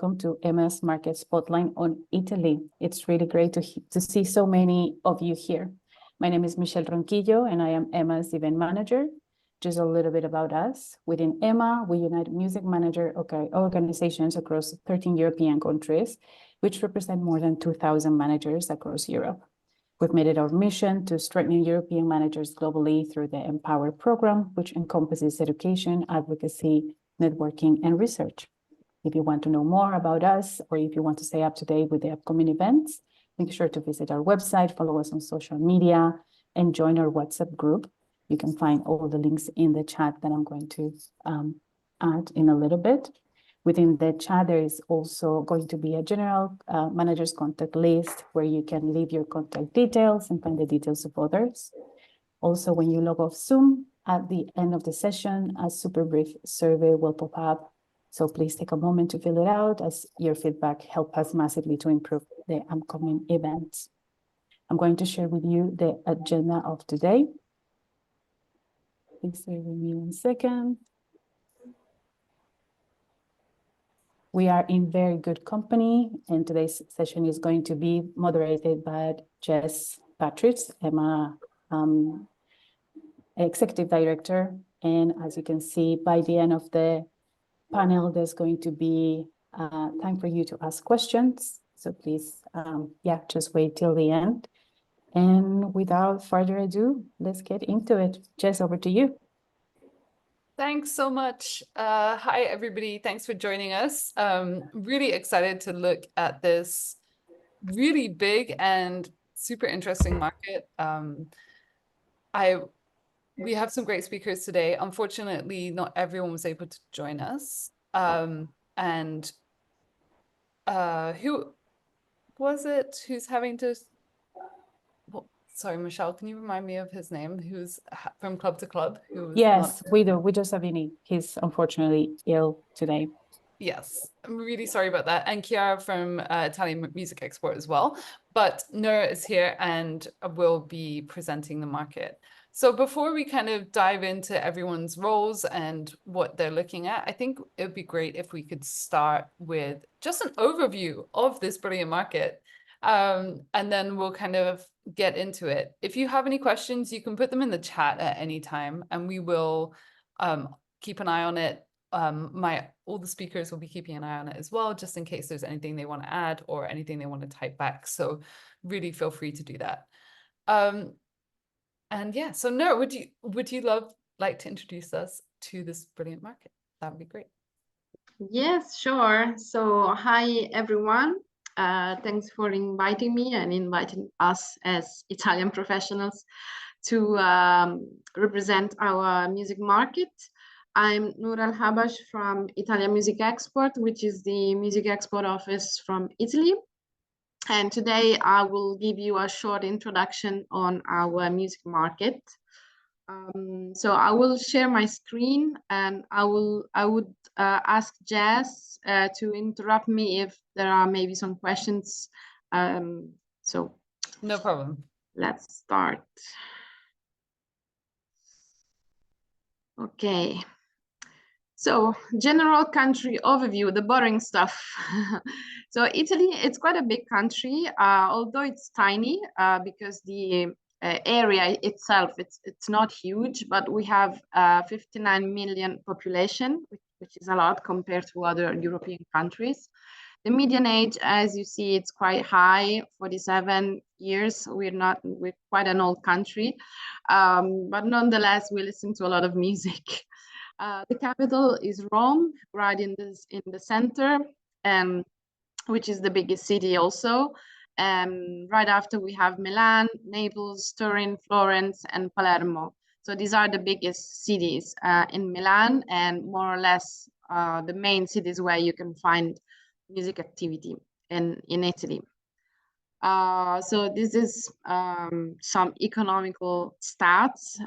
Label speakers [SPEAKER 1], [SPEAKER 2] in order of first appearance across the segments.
[SPEAKER 1] welcome to Emma's Market Spotlight on Italy. It's really great to see so many of you here. My name is Michelle Ronquillo, and I am Emma's event manager. Just a little bit about us. Within Emma, we unite music manager organizations across 13 European countries, which represent more than 2,000 managers across Europe. We've made it our mission to strengthen European managers globally through the Empower program, which encompasses education, advocacy, networking, and research. If you want to know more about us, or if you want to stay up to date with the upcoming events, make sure to visit our website, follow us on social media, and join our WhatsApp group. You can find all the links in the chat that I'm going to add in a little bit. Within the chat, there is also going to be a general manager's contact list where you can leave your contact details and find the details of others. Also, when you log off Zoom, at the end of the session, a super brief survey will pop up. So please take a moment to fill it out, as your feedback helps us massively to improve the upcoming events. I'm going to share with you the agenda of today. Please stay with me 1 second. We are in very good company, and today's session is going to be moderated by Jess Patrice, Emma Executive Director. And as you can see, by the end of the panel, there's going to be time for you to ask questions. So please, just wait till the end. And without further ado, let's get into it. Jess, over to you.
[SPEAKER 2] Thanks so much. Hi, everybody. Thanks for joining us. Really excited to look at this really big and super interesting market. We have some great speakers today. Unfortunately, not everyone was able to join us. Who was it who's having to... Well, sorry, Michelle, can you remind me of his name? Who's from Club to Club?
[SPEAKER 1] Yes, Guido Savini. He's unfortunately ill today.
[SPEAKER 2] Yes, I'm really sorry about that. And Chiara from Italian Music Export as well. But Nura is here and will be presenting the market. So before we kind of dive into everyone's roles and what they're looking at, I think it would be great if we could start with just an overview of this brilliant market. And then we'll kind of get into it. If you have any questions, you can put them in the chat at any time, and we will keep an eye on it. All the speakers will be keeping an eye on it as well, just in case there's anything they want to add or anything they want to type back. So really feel free to do that. And yeah, so Nura, would you like to introduce us to this brilliant market? That would be great.
[SPEAKER 3] Yes, sure. So hi, everyone. Thanks for inviting me and inviting us as Italian professionals to represent our music market. I'm Nura Habash from Italia Music Export, which is the music export office from Italy. And today I will give you a short introduction on our music market. So I will share my screen, and I would ask Jess to interrupt me if there are maybe some questions. So
[SPEAKER 2] no problem.
[SPEAKER 3] Let's start. Okay. So general country overview, the boring stuff. So Italy, it's quite a big country, although it's tiny because the area itself, it's not huge, but we have 59 million population, which is a lot compared to other European countries. The median age, as you see, it's quite high, 47 years. We're quite an old country, but nonetheless, we listen to a lot of music. The capital is Rome, right in the center, which is the biggest city also. Right after we have Milan, Naples, Turin, Florence, and Palermo. So these are the biggest cities in Milan, and more or less the main cities where you can find music activity in Italy. So this is some economical stats.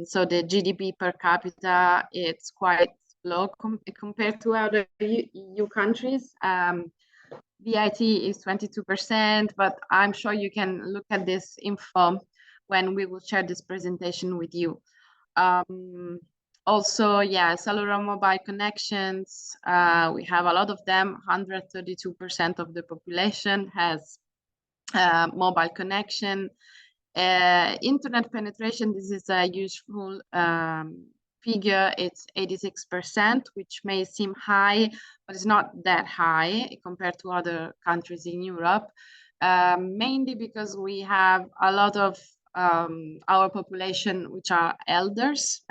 [SPEAKER 3] So the GDP per capita, it's quite low compared to other EU countries. VAT is 22%, but I'm sure you can look at this info when we will share this presentation with you. Also, yeah, cellular mobile connections. We have a lot of them. 132% of the population has mobile connection. Internet penetration, this is a useful figure. It's 86%, which may seem high, but it's not that high compared to other countries in Europe, mainly because we have a lot of our population which are elders,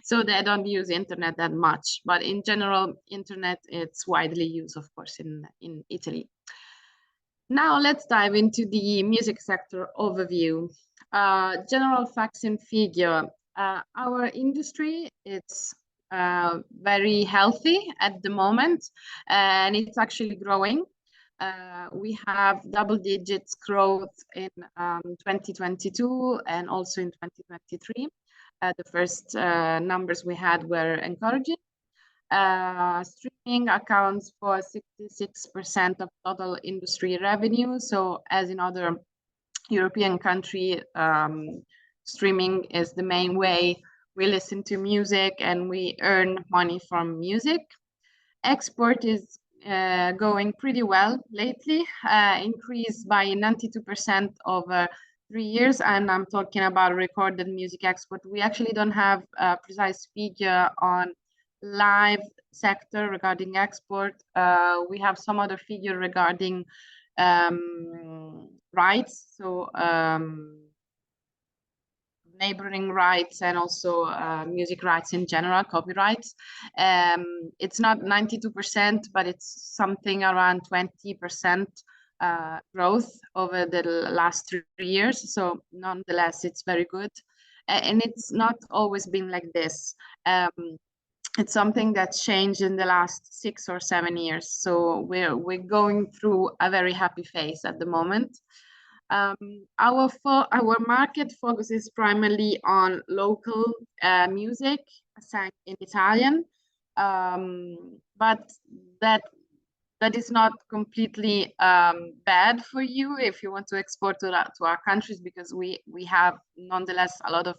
[SPEAKER 3] so they don't use internet that much. But in general, internet, it's widely used, of course, in Italy. Now let's dive into the music sector overview. General facts and figure. Our industry, it's very healthy at the moment, and it's actually growing. We have double digits growth in 2022 and also in 2023. The first numbers we had were encouraging. Streaming accounts for 66% of total industry revenue. So as in other European countries, streaming is the main way we listen to music and we earn money from music. Export is going pretty well lately, increased by 92% over 3 years, and I'm talking about recorded music export. We actually don't have a precise figure on live sector regarding export. We have some other figure regarding rights, so neighboring rights and also music rights in general, copyrights. It's not 92%, but it's something around 20% growth over the last 3 years. So nonetheless, it's very good. And it's not always been like this. It's something that's changed in the last 6 or 7 years. So we're going through a very happy phase at the moment. Our market focuses primarily on local music sang in Italian, but that is not completely bad for you if you want to export to our countries, because we have nonetheless a lot of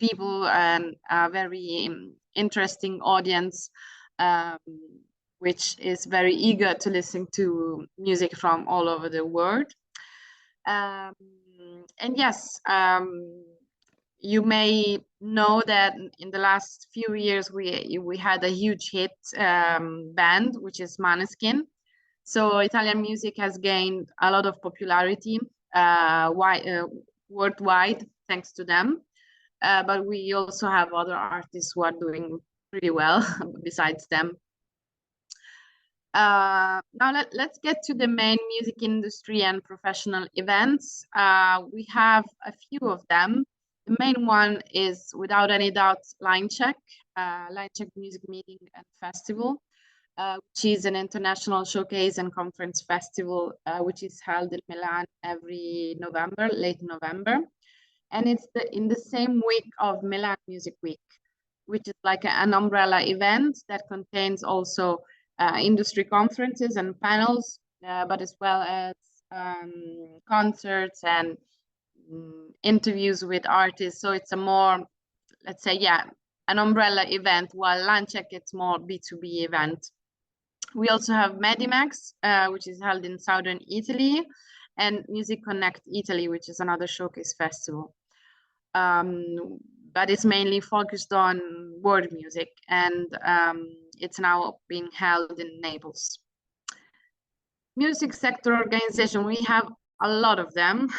[SPEAKER 3] people and a very interesting audience which is very eager to listen to music from all over the world. And yes, you may know that in the last few years we had a huge hit band, which is Måneskin. So Italian music has gained a lot of popularity worldwide thanks to them. But we also have other artists who are doing pretty well besides them. Now let's get to the main music industry and professional events. We have a few of them. The main one is, without any doubt, Linecheck, Linecheck Music Meeting and Festival, which is an international showcase and conference festival, which is held in Milan every November, late November. And it's in the same week of Milan Music Week, which is like an umbrella event that contains also industry conferences and panels, but as well as concerts and interviews with artists. So it's a more, let's say, yeah, an umbrella event, while Linecheck, it's more B2B event. We also have Medimex, which is held in southern Italy, and Music Connect Italy, which is another showcase festival. But it's mainly focused on world music, and it's now being held in Naples. Music sector organization, we have a lot of them.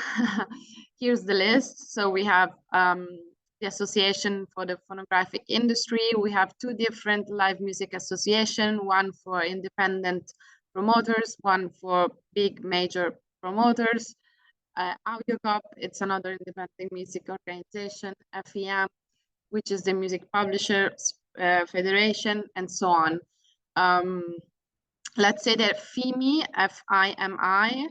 [SPEAKER 3] Here's the list. So we have the Association for the Phonographic Industry. We have 2 different live music associations, one for independent promoters, one for big major promoters. AudioCop, it's another independent music organization, FEM, which is the Music Publishers Federation, and so on. Let's say that FIMI, F-I-M-I,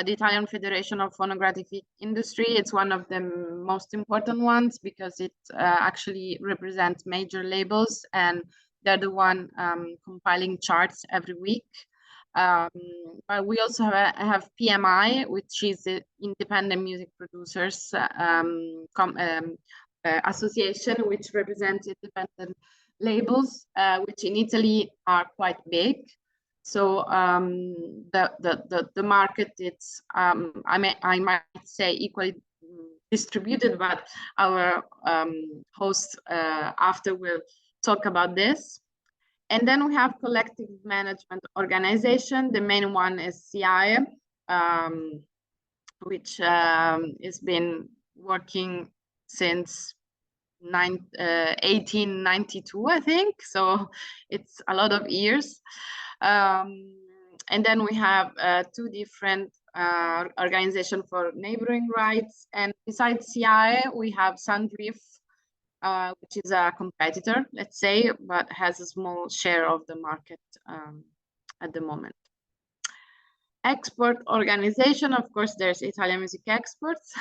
[SPEAKER 3] the Italian Federation of Phonographic Industry, it's one of the most important ones because it actually represents major labels, and they're the one compiling charts every week. But we also have PMI, which is the Independent Music Producers association, which represents independent labels, which in Italy are quite big. So the market, it's I might say equally distributed, but our host after will talk about this. And then we have collective management organization. The main one is CIE, which has been working since 1892, I think. So it's a lot of years. And then we have two different organizations for neighboring rights. And besides CIE, we have Sandreef, which is a competitor, let's say, but has a small share of the market at the moment. Export organization, of course, there's Italia Music Exports,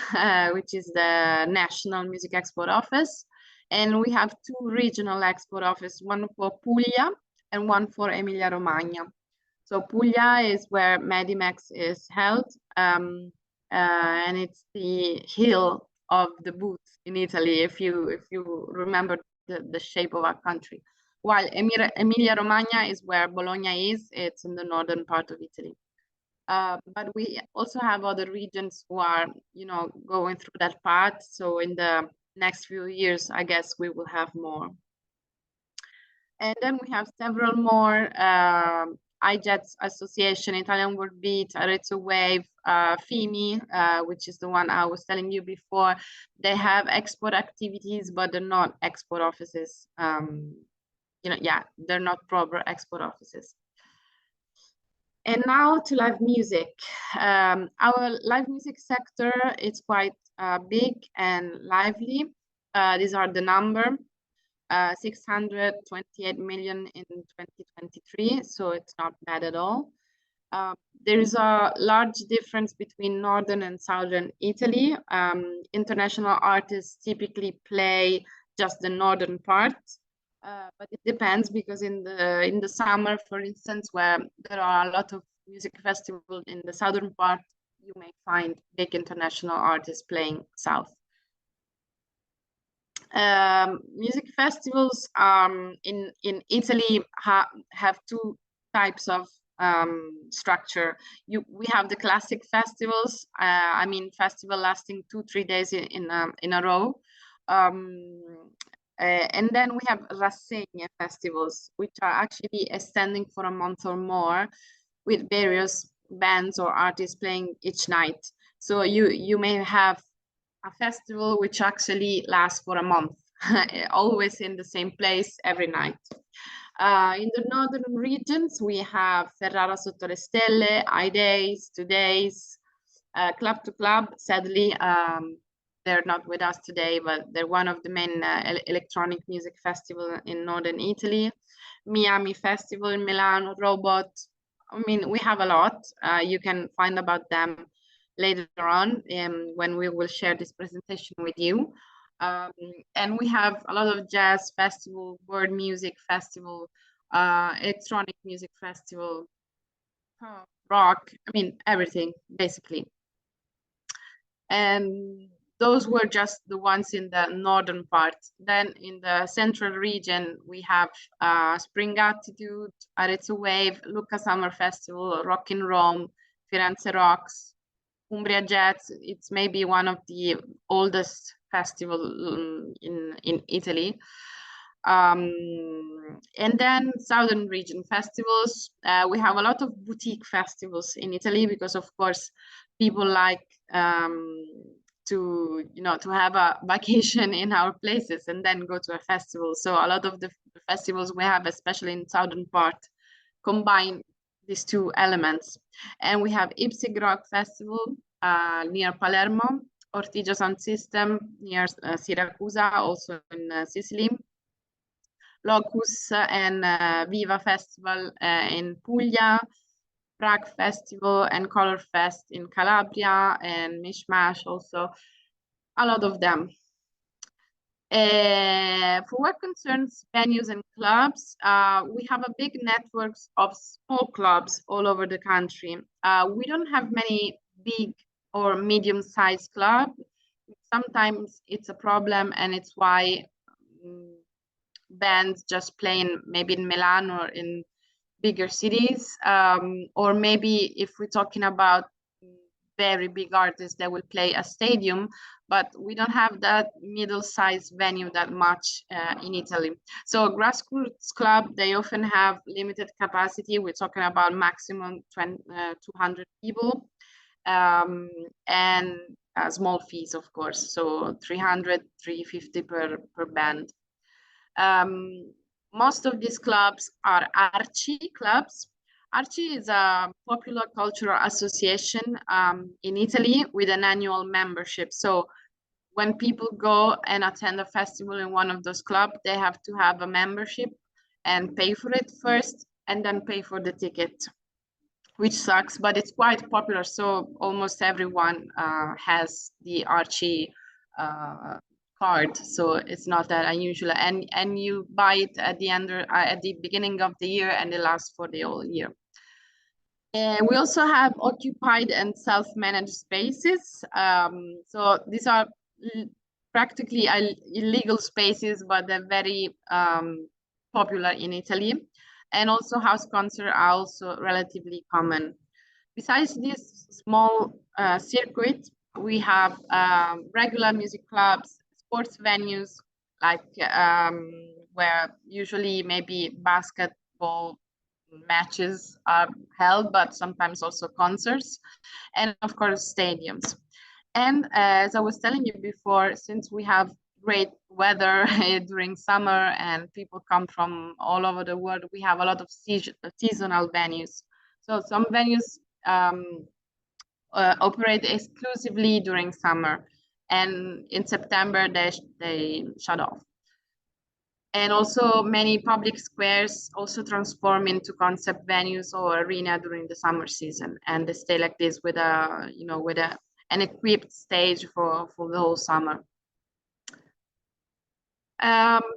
[SPEAKER 3] which is the National Music Export Office. And we have two regional export offices, one for Puglia and one for Emilia-Romagna. So Puglia is where Medimex is held, and it's the hill of the boots in Italy, if you remember the shape of our country. While Emilia-Romagna is where Bologna is, it's in the northern part of Italy. But we also have other regions who are, going through that path. So in the next few years, I guess we will have more. And then we have several more IJETS Association, Italian World Beat, Arezzo Wave, FIMI, which is the one I was telling you before. They have export activities, but they're not export offices. They're not proper export offices. And now to live music. Our live music sector is quite big and lively. These are the number. 628 million in 2023, so it's not bad at all. There is a large difference between northern and southern Italy. International artists typically play just the northern part, but it depends, because in the summer, for instance, where there are a lot of music festivals in the southern part, you may find big international artists playing south. Music festivals in Italy have two types of structure. We have the classic festivals, festival lasting 2-3 days in a row. And then we have rassegna festivals, which are actually extending for a month or more, with various bands or artists playing each night. So you may have a festival which actually lasts for a month, always in the same place every night. In the northern regions, we have Ferrara Sotto le Stelle, I-Days, 2 Days, Club to Club. Sadly, they're not with us today, but they're one of the main electronic music festivals in northern Italy. Miami Festival in Milan, Robot. We have a lot. You can find about them later on when we will share this presentation with you. And we have a lot of jazz festival, world music festival, electronic music festival, rock, everything basically. And those were just the ones in the northern part. Then in the central region, we have Spring Attitude, Arezzo Wave, Lucca Summer Festival, Rock in Rome, Firenze Rocks, Umbria Jazz. It's maybe one of the oldest festivals in Italy. And then southern region festivals. We have a lot of boutique festivals in Italy, because of course people like to have a vacation in our places and then go to a festival. So a lot of the festivals we have, especially in southern part, combine these two elements. And we have Ypsigrock Festival near Palermo, Ortigia Sound System near Siracusa, also in Sicily, Locus and Viva Festival in Puglia, Prague Festival and Color Fest in Calabria, and Mishmash also, a lot of them. For what concerns venues and clubs, we have a big network of small clubs all over the country. We don't have many big or medium-sized clubs. sometimes it's a problem, and it's why bands just playing maybe in Milan or in bigger cities, or maybe if we're talking about very big artists that will play a stadium, but we don't have that middle-sized venue that much in Italy. So grassroots club, they often have limited capacity. We're talking about maximum 200 people, and small fees, of course. So 300, 350 per band. Most of these clubs are Arci clubs. Arci is a popular cultural association in Italy with an annual membership. So when people go and attend a festival in one of those clubs, they have to have a membership and pay for it first, and then pay for the ticket, which sucks, but it's quite popular. So almost everyone has the Arci card, so it's not that unusual, and you buy it at the beginning of the year, and it lasts for the whole year. And we also have occupied and self-managed spaces. So these are practically illegal spaces, but they're very popular in Italy. And also house concerts are also relatively common. Besides this small circuit, we have regular music clubs, sports venues, like where usually maybe basketball matches are held, but sometimes also concerts, and of course stadiums. And as I was telling you before, since we have great weather during summer and people come from all over the world, we have a lot of seasonal venues. So some venues operate exclusively during summer, and in September they shut off. And also many public squares also transform into concept venues or arena during the summer season, and they stay like this with an equipped stage for the whole summer.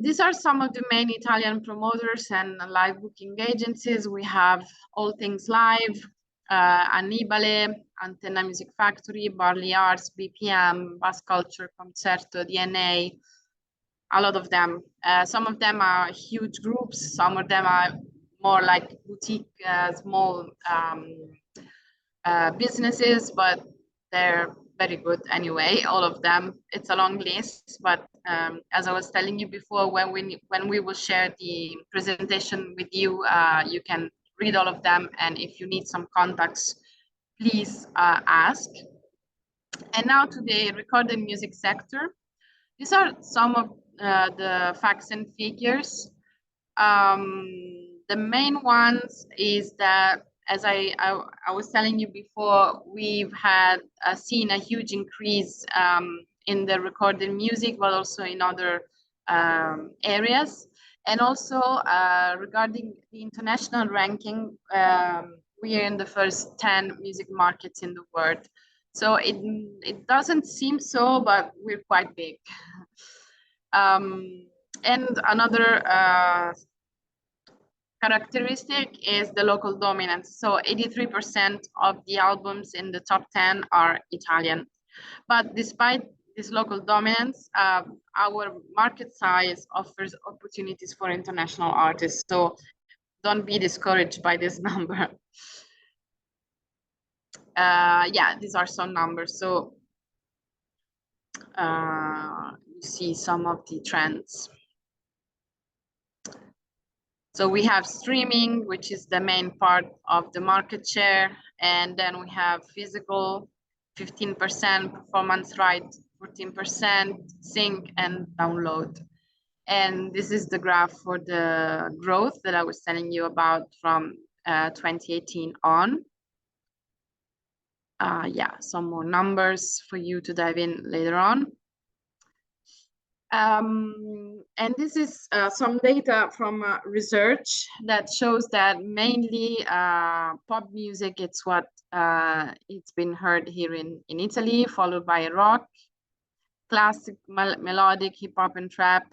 [SPEAKER 3] These are some of the main Italian promoters and live booking agencies. We have All Things Live, Annibale, Antenna Music Factory, Barley Arts, BPM, Bass Culture, Concerto, DNA, a lot of them. Some of them are huge groups, some of them are more like boutique, small businesses, but they're very good anyway, all of them. It's a long list, but as I was telling you before, when we will share the presentation with you, you can read all of them, and if you need some contacts, please ask. And now to the recorded music sector. These are some of the facts and figures. The main ones is that, as I was telling you before, we've had seen a huge increase in the recorded music, but also in other areas. And also regarding the international ranking, we are in the first 10 music markets in the world. So it doesn't seem so, but we're quite big. And another characteristic is the local dominance. So 83% of the albums in the top 10 are Italian. But despite this local dominance, our market size offers opportunities for international artists. So don't be discouraged by this number. Yeah, these are some numbers. So you see some of the trends. So we have streaming, which is the main part of the market share. And then we have physical, 15%, performance right, 14%, sync and download. And this is the graph for the growth that I was telling you about from 2018 on. Yeah, some more numbers for you to dive in later on. And this is some data from research that shows that mainly pop music, it's what it's been heard here in Italy, followed by rock, classic, melodic, hip hop and trap.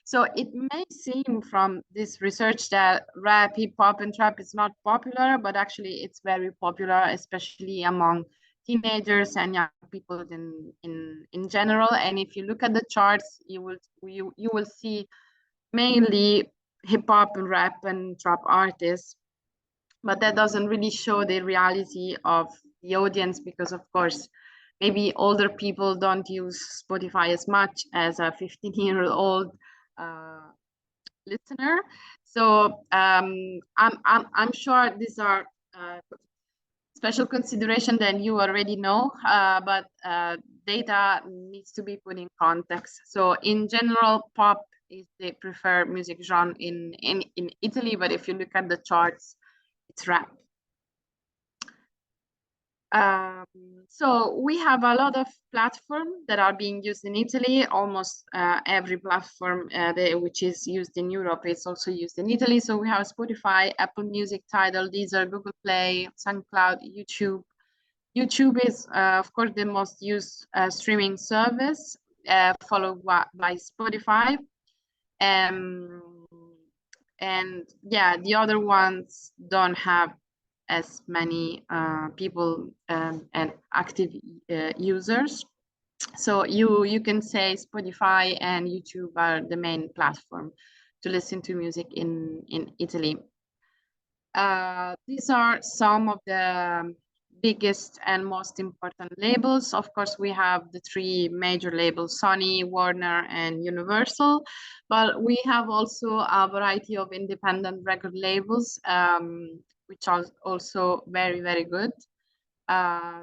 [SPEAKER 3] So it may seem from this research that rap, hip hop and trap is not popular, but actually it's very popular, especially among teenagers and young people in general. And if you look at the charts, you will see mainly hip hop and rap and trap artists, but that doesn't really show the reality of the audience, because of course maybe older people don't use Spotify as much as a 15-year-old listener. So I'm sure these are special consideration that you already know, but data needs to be put in context. So in general, pop is the preferred music genre in Italy, but if you look at the charts, it's rap. So we have a lot of platforms that are being used in Italy. Almost every platform which is used in Europe is also used in Italy. So we have Spotify, Apple Music, Tidal, Deezer, Google Play, SoundCloud, YouTube. YouTube is, of course, the most used streaming service, followed by Spotify. And yeah, the other ones don't have as many people and active users. So you can say Spotify and YouTube are the main platform to listen to music in Italy. These are some of the biggest and most important labels. Of course, we have the three major labels, Sony, Warner, and Universal, but we have also a variety of independent record labels, which are also very, very good.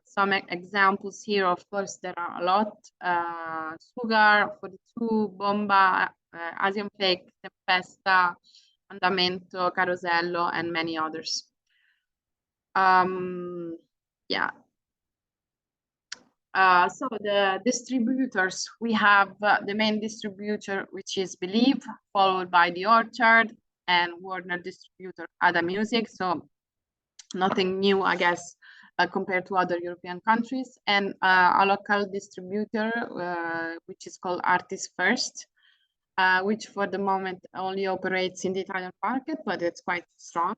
[SPEAKER 3] Some examples here, of course, there are a lot. Sugar, 42, Bomba, Asian Fake, Tempesta, Andamento, Carosello, and many others. Yeah. So the distributors, we have the main distributor, which is Believe, followed by The Orchard, and Warner distributor, Ada Music. So nothing new, I guess, compared to other European countries, and a local distributor, which is called Artist First, which for the moment only operates in the Italian market, but it's quite strong.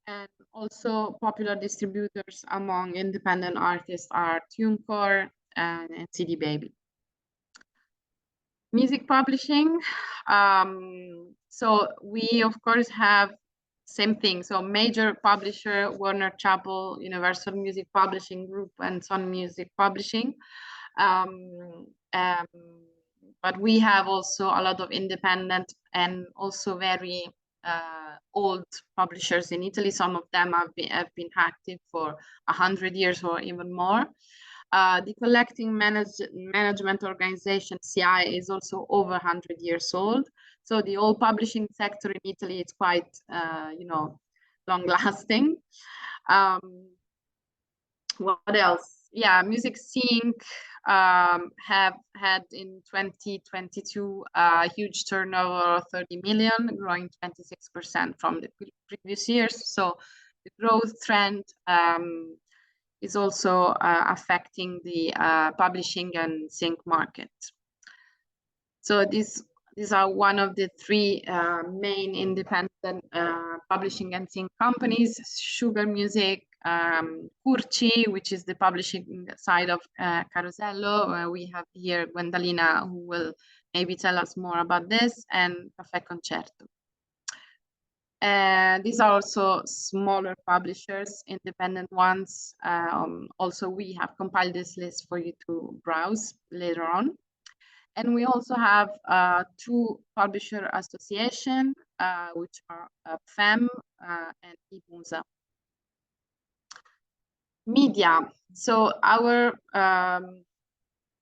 [SPEAKER 3] And also popular distributors among independent artists are TuneCore and CD Baby. Music publishing. So we, of course, have same thing. So major publisher, Warner Chappell, Universal Music Publishing Group, and Sun Music Publishing. But we have also a lot of independent and also very old publishers in Italy. Some of them have been active for 100 years or even more. The collecting management organization, CI, is also over 100 years old. So the old publishing sector in Italy is quite, long lasting. What else? Yeah, Music Sync have had in 2022 a huge turnover of 30 million, growing 26% from the previous years. So the growth trend is also affecting the publishing and sync market. So these are one of the three main independent publishing and sync companies: Sugar Music, Curci, which is the publishing side of Carosello. We have here Guendalina, who will maybe tell us more about this, and Caffè Concerto. These are also smaller publishers, independent ones. Also, we have compiled this list for you to browse later on. And we also have two publisher associations, which are FEM and IMUSA. Media. So our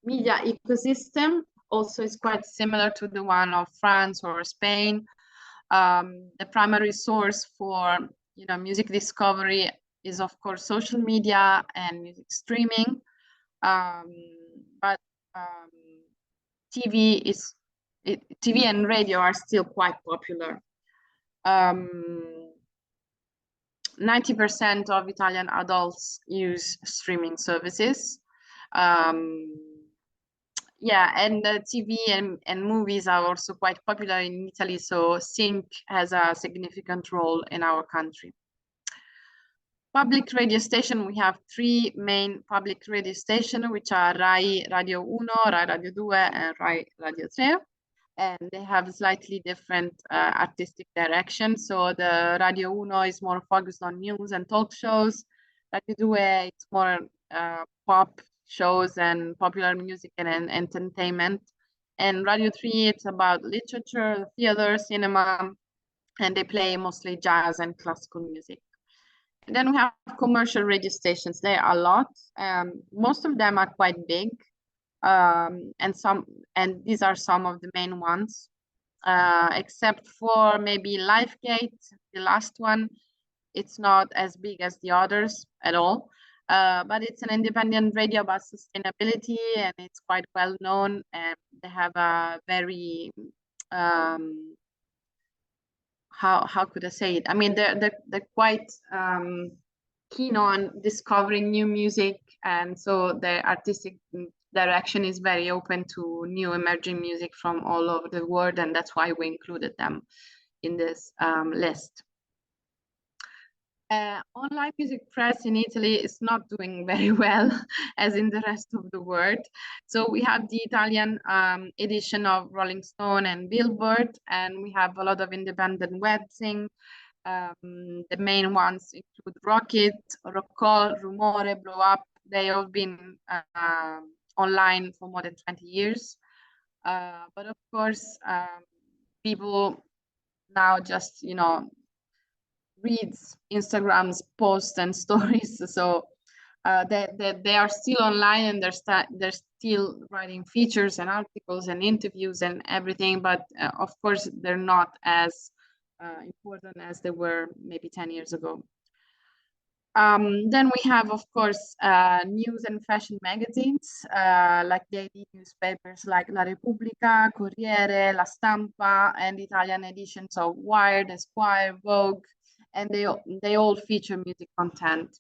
[SPEAKER 3] media ecosystem also is quite similar to the one of France or Spain. The primary source for music discovery is, of course, social media and music streaming, but TV and radio are still quite popular. 90% of Italian adults use streaming services. Yeah, and TV and movies are also quite popular in Italy, so Synch has a significant role in our country. Public radio station, we have three main public radio stations, which are Rai Radio 1, Rai Radio 2, and Rai Radio 3. And they have slightly different artistic direction. So the Radio 1 is more focused on news and talk shows. Radio 2, it's more pop shows and popular music and entertainment. And Radio 3, it's about literature, theater, cinema, and they play mostly jazz and classical music. And then we have commercial radio stations. There are a lot. Most of them are quite big, and these are some of the main ones, except for maybe Lifegate, the last one. It's not as big as the others at all, but it's an independent radio about sustainability, and it's quite well known. And they have a very how could I say it? I mean, they're quite keen on discovering new music, and so their artistic direction is very open to new emerging music from all over the world, and that's why we included them in this list. Online music press in Italy is not doing very well as in the rest of the world. So we have the Italian edition of Rolling Stone and Billboard, and we have a lot of independent webzines. The main ones include Rocket, Rockall, Rumore, Blow Up. They all been online for more than 20 years. But of course, people now just, reads Instagram's posts and stories, so they are still online, and they're still writing features and articles and interviews and everything, but of course they're not as important as they were maybe 10 years ago. Then we have, of course, news and fashion magazines, like daily newspapers like La Repubblica, Corriere, La Stampa, and Italian editions of Wired, Esquire, Vogue, and they all feature music content.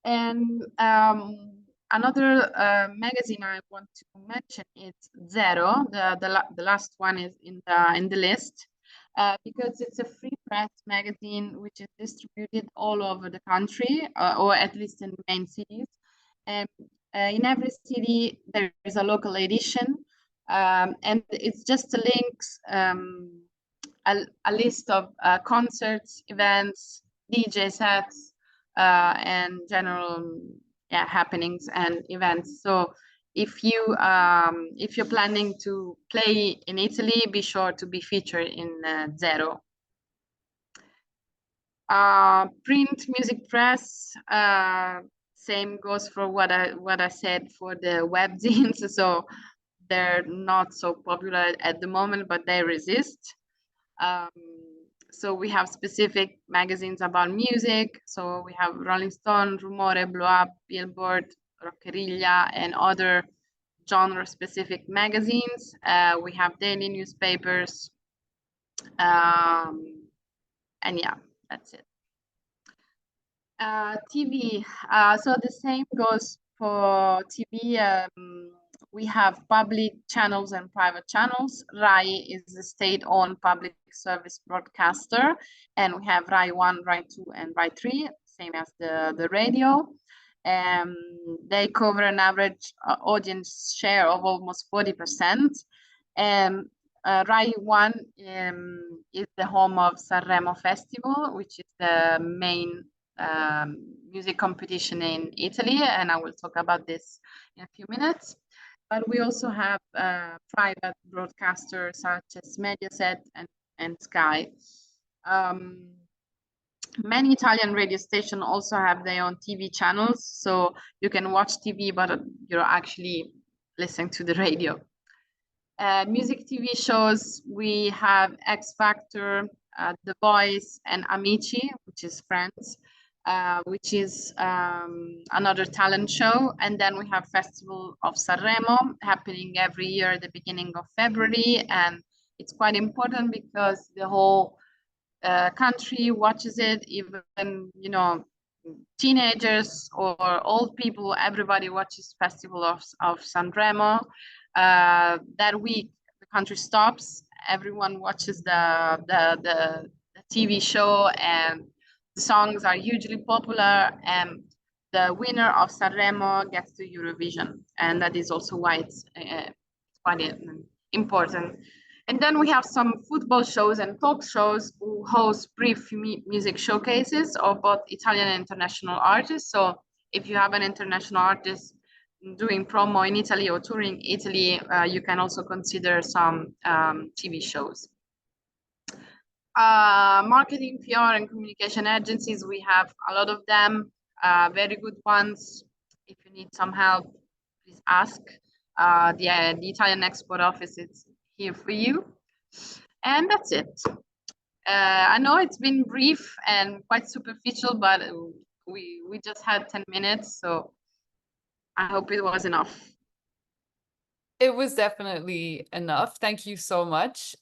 [SPEAKER 3] And another magazine I want to mention is Zero. The last one is in the list, because it's a free press magazine which is distributed all over the country, or at least in the main cities. And in every city there is a local edition, and it's just a links. A list of concerts, events, DJ sets, and general happenings and events. So if you're planning to play in Italy, be sure to be featured in Zero. Print music press, same goes for what I said for the webzines. So they're not so popular at the moment, but they resist. So we have specific magazines about music. So we have Rolling Stone, Rumore, Blow Up, Billboard, Rockeriglia, and other genre-specific magazines. We have daily newspapers, and yeah, that's it. TV. So the same goes for TV. We have public channels and private channels. RAI is the state-owned public service broadcaster, and we have RAI 1, RAI 2, and RAI 3, same as the radio. They cover an average audience share of almost 40%. And RAI 1 is the home of Sanremo Festival, which is the main music competition in Italy, and I will talk about this in a few minutes. But we also have private broadcasters such as Mediaset and Sky. Many Italian radio stations also have their own TV channels, so you can watch TV, but you're actually listening to the radio. Music TV shows, we have X Factor, The Voice, and Amici, which is Friends, which is another talent show. And then we have Festival of Sanremo happening every year at the beginning of February, and it's quite important because the whole country watches it, even teenagers or old people, everybody watches Festival of Sanremo. That week the country stops, everyone watches the TV show, and The songs are hugely popular, and the winner of Sanremo gets to Eurovision, and that is also why it's quite important. And then we have some football shows and talk shows who host brief music showcases of both Italian and international artists. So if you have an international artist doing promo in Italy or touring Italy, you can also consider some TV shows. Marketing, PR, and communication agencies, we have a lot of them, very good ones. If you need some help, please ask. The Italian Export Office is here for you. And that's it. I know it's been brief and quite superficial, but we just had 10 minutes, so I hope it was enough.
[SPEAKER 2] It was definitely enough. Thank you so much.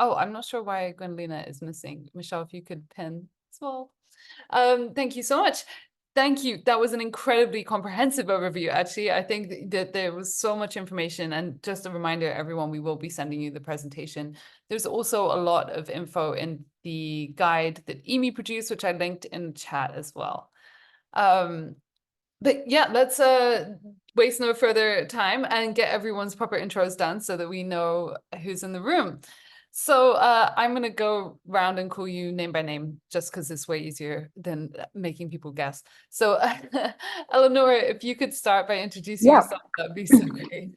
[SPEAKER 2] Oh, I'm not sure why Guendalina is missing. Michelle, if you could pin small. Thank you so much. Thank you. That was an incredibly comprehensive overview, actually. I think that there was so much information. And just a reminder, everyone, we will be sending you the presentation. There's also a lot of info in the guide that Emi produced, which I linked in the chat as well. But yeah, let's waste no further time and get everyone's proper intros done so that we know who's in the room. So I'm going to go round and call you name by name, just because it's way easier than making people guess. So Eleonora, if you could start by introducing yourself, that'd be so great.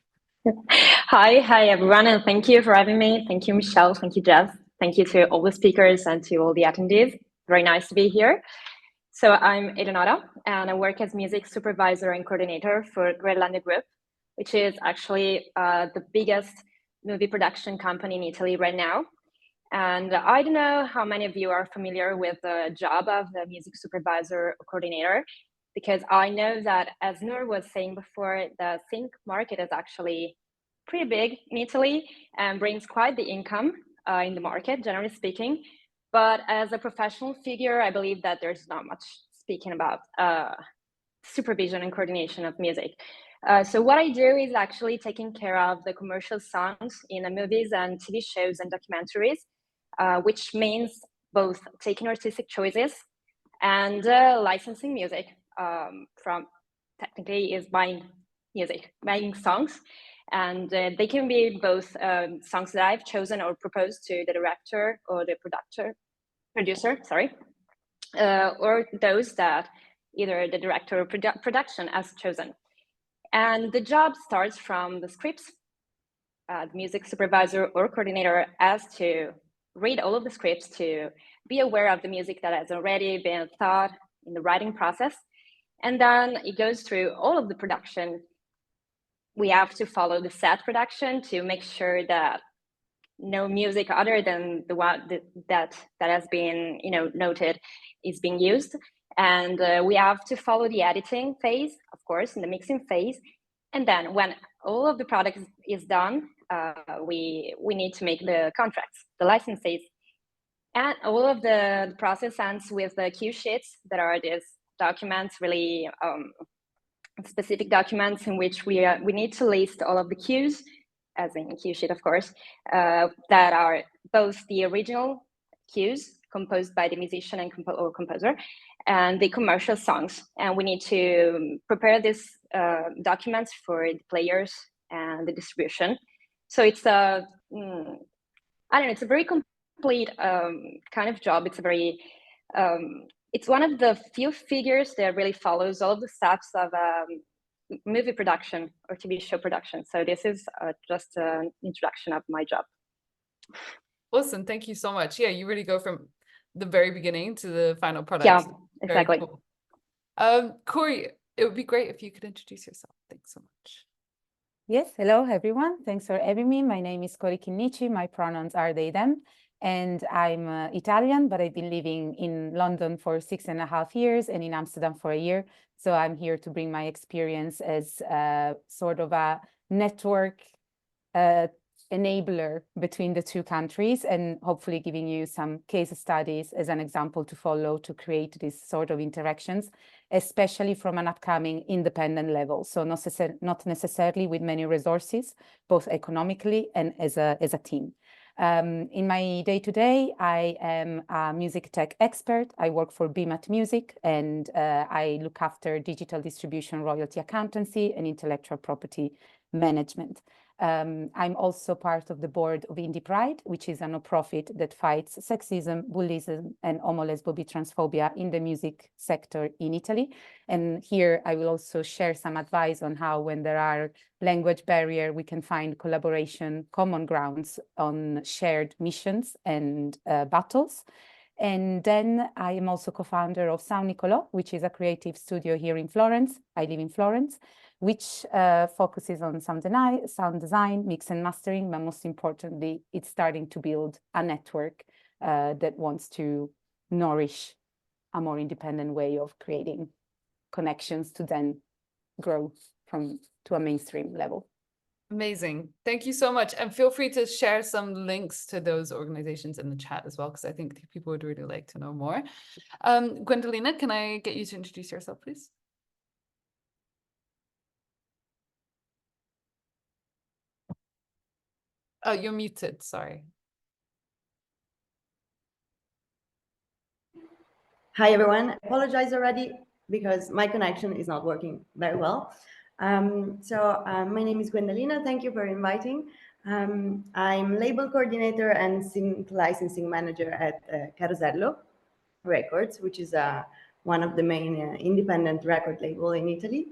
[SPEAKER 4] Hi everyone, and thank you for having me. Thank you, Michelle. Thank you, Jeff. Thank you to all the speakers and to all the attendees. Very nice to be here. So I'm Eleonora, and I work as music supervisor and coordinator for Guendalina Group, which is actually the biggest movie production company in Italy right now. And I don't know how many of you are familiar with the job of the music supervisor or coordinator, because I know that, as Noor was saying before, the sync market is actually pretty big in Italy and brings quite the income in the market, generally speaking. But as a professional figure, I believe that there's not much speaking about supervision and coordination of music. So what I do is actually taking care of the commercial songs in the movies and TV shows and documentaries, which means both taking artistic choices and licensing music from, technically, is buying music, buying songs. And they can be both songs that I've chosen or proposed to the director or the producer, or those that either the director or production has chosen. And the job starts from the scripts. The music supervisor or coordinator has to read all of the scripts to be aware of the music that has already been thought in the writing process. And then it goes through all of the production. We have to follow the set production to make sure that no music other than the one that has been noted is being used. And we have to follow the editing phase, of course, in the mixing phase. And then when all of the product is done, we need to make the contracts, the licenses. And all of the process ends with the cue sheets that are these documents, really specific documents in which we need to list all of the cues, as in cue sheet, of course, that are both the original cues composed by the musician and composer, and the commercial songs. And we need to prepare these documents for the players and the distribution. So it's a, I don't know, it's a very complete kind of job. It's a very, it's one of the few figures that really follows all of the steps of movie production or TV show production. So this is just an introduction of my job.
[SPEAKER 2] Awesome, thank you so much. Yeah, you really go from the very beginning to the final product.
[SPEAKER 4] Yeah, exactly.
[SPEAKER 2] Cool. Cori, it would be great if you could introduce yourself. Thanks so much.
[SPEAKER 1] Yes, hello everyone. Thanks for having me. My name is Cori Chinnici. My pronouns are they, them. And I'm Italian, but I've been living in London for 6.5 years and in Amsterdam for a year. So I'm here to bring my experience as sort of a network enabler between the two countries, and hopefully giving you some case studies as an example to follow to create these sort of interactions, especially from an upcoming independent level. So not necessarily with many resources, both economically and as a team.
[SPEAKER 5] In my day-to-day, I am a music tech expert. I work for BMAT Music, and I look after digital distribution, royalty accountancy, and intellectual property management. I'm also part of the board of Indie Pride, which is a non-profit that fights sexism, bullyism, and homo-lesbo transphobia in the music sector in Italy. And here I will also share some advice on how, when there are language barrier, we can find collaboration, common grounds on shared missions and battles. And then I am also co-founder of Sound Nicolò, which is a creative studio here in Florence. I live in Florence, which focuses on sound design, mix and mastering, but most importantly, it's starting to build a network that wants to nourish a more independent way of creating connections to then grow to a mainstream level.
[SPEAKER 2] Amazing. Thank you so much. And feel free to share some links to those organizations in the chat as well, because I think people would really like to know more. Guendalina, can I get you to introduce yourself, please? Oh, you're muted, sorry.
[SPEAKER 6] Hi, everyone. I apologize already because my connection is not working very well. My name is Guendalina. Thank you for inviting. I'm label coordinator and sync licensing manager at Carosello Records, which is one of the main independent record label in Italy.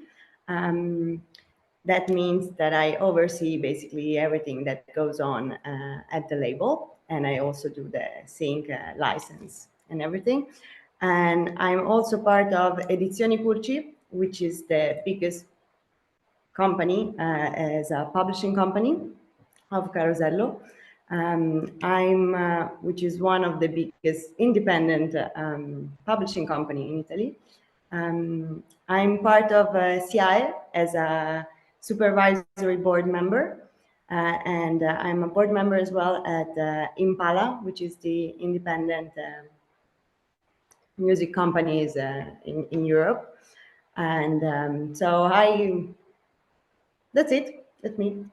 [SPEAKER 6] That means that I oversee basically everything that goes on at the label, and I also do the sync license and everything. And I'm also part of Edizioni Curci, which is the biggest company as a publishing company of Carosello. Which is one of the biggest independent publishing company in Italy. I'm part of CIE as a supervisory board member, and I'm a board member as well at Impala, which is the independent music companies in Europe. And that's it. That's me.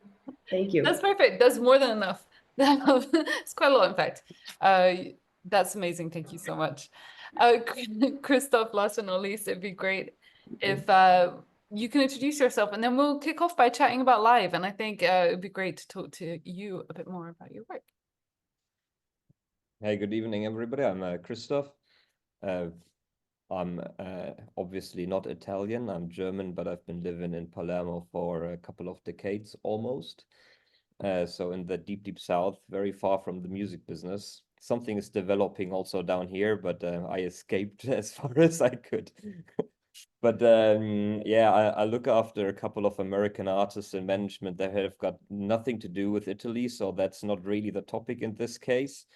[SPEAKER 6] Thank you.
[SPEAKER 2] That's perfect. That's more than enough. It's quite a lot, in fact. That's amazing. Thank you so much. Christoph, last but not least, it'd be great if you can introduce yourself, and then we'll kick off by chatting about live. And I think it'd be great to talk to you a bit more about your work.
[SPEAKER 7] Hey, good evening, everybody. I'm Christoph. I'm obviously not Italian. I'm German, but I've been living in Palermo for a couple of decades almost. So in the deep, deep south, very far from the music business. Something is developing also down here, but I escaped as far as I could. But yeah, I look after a couple of American artists in management that have got nothing to do with Italy, so that's not really the topic in this case.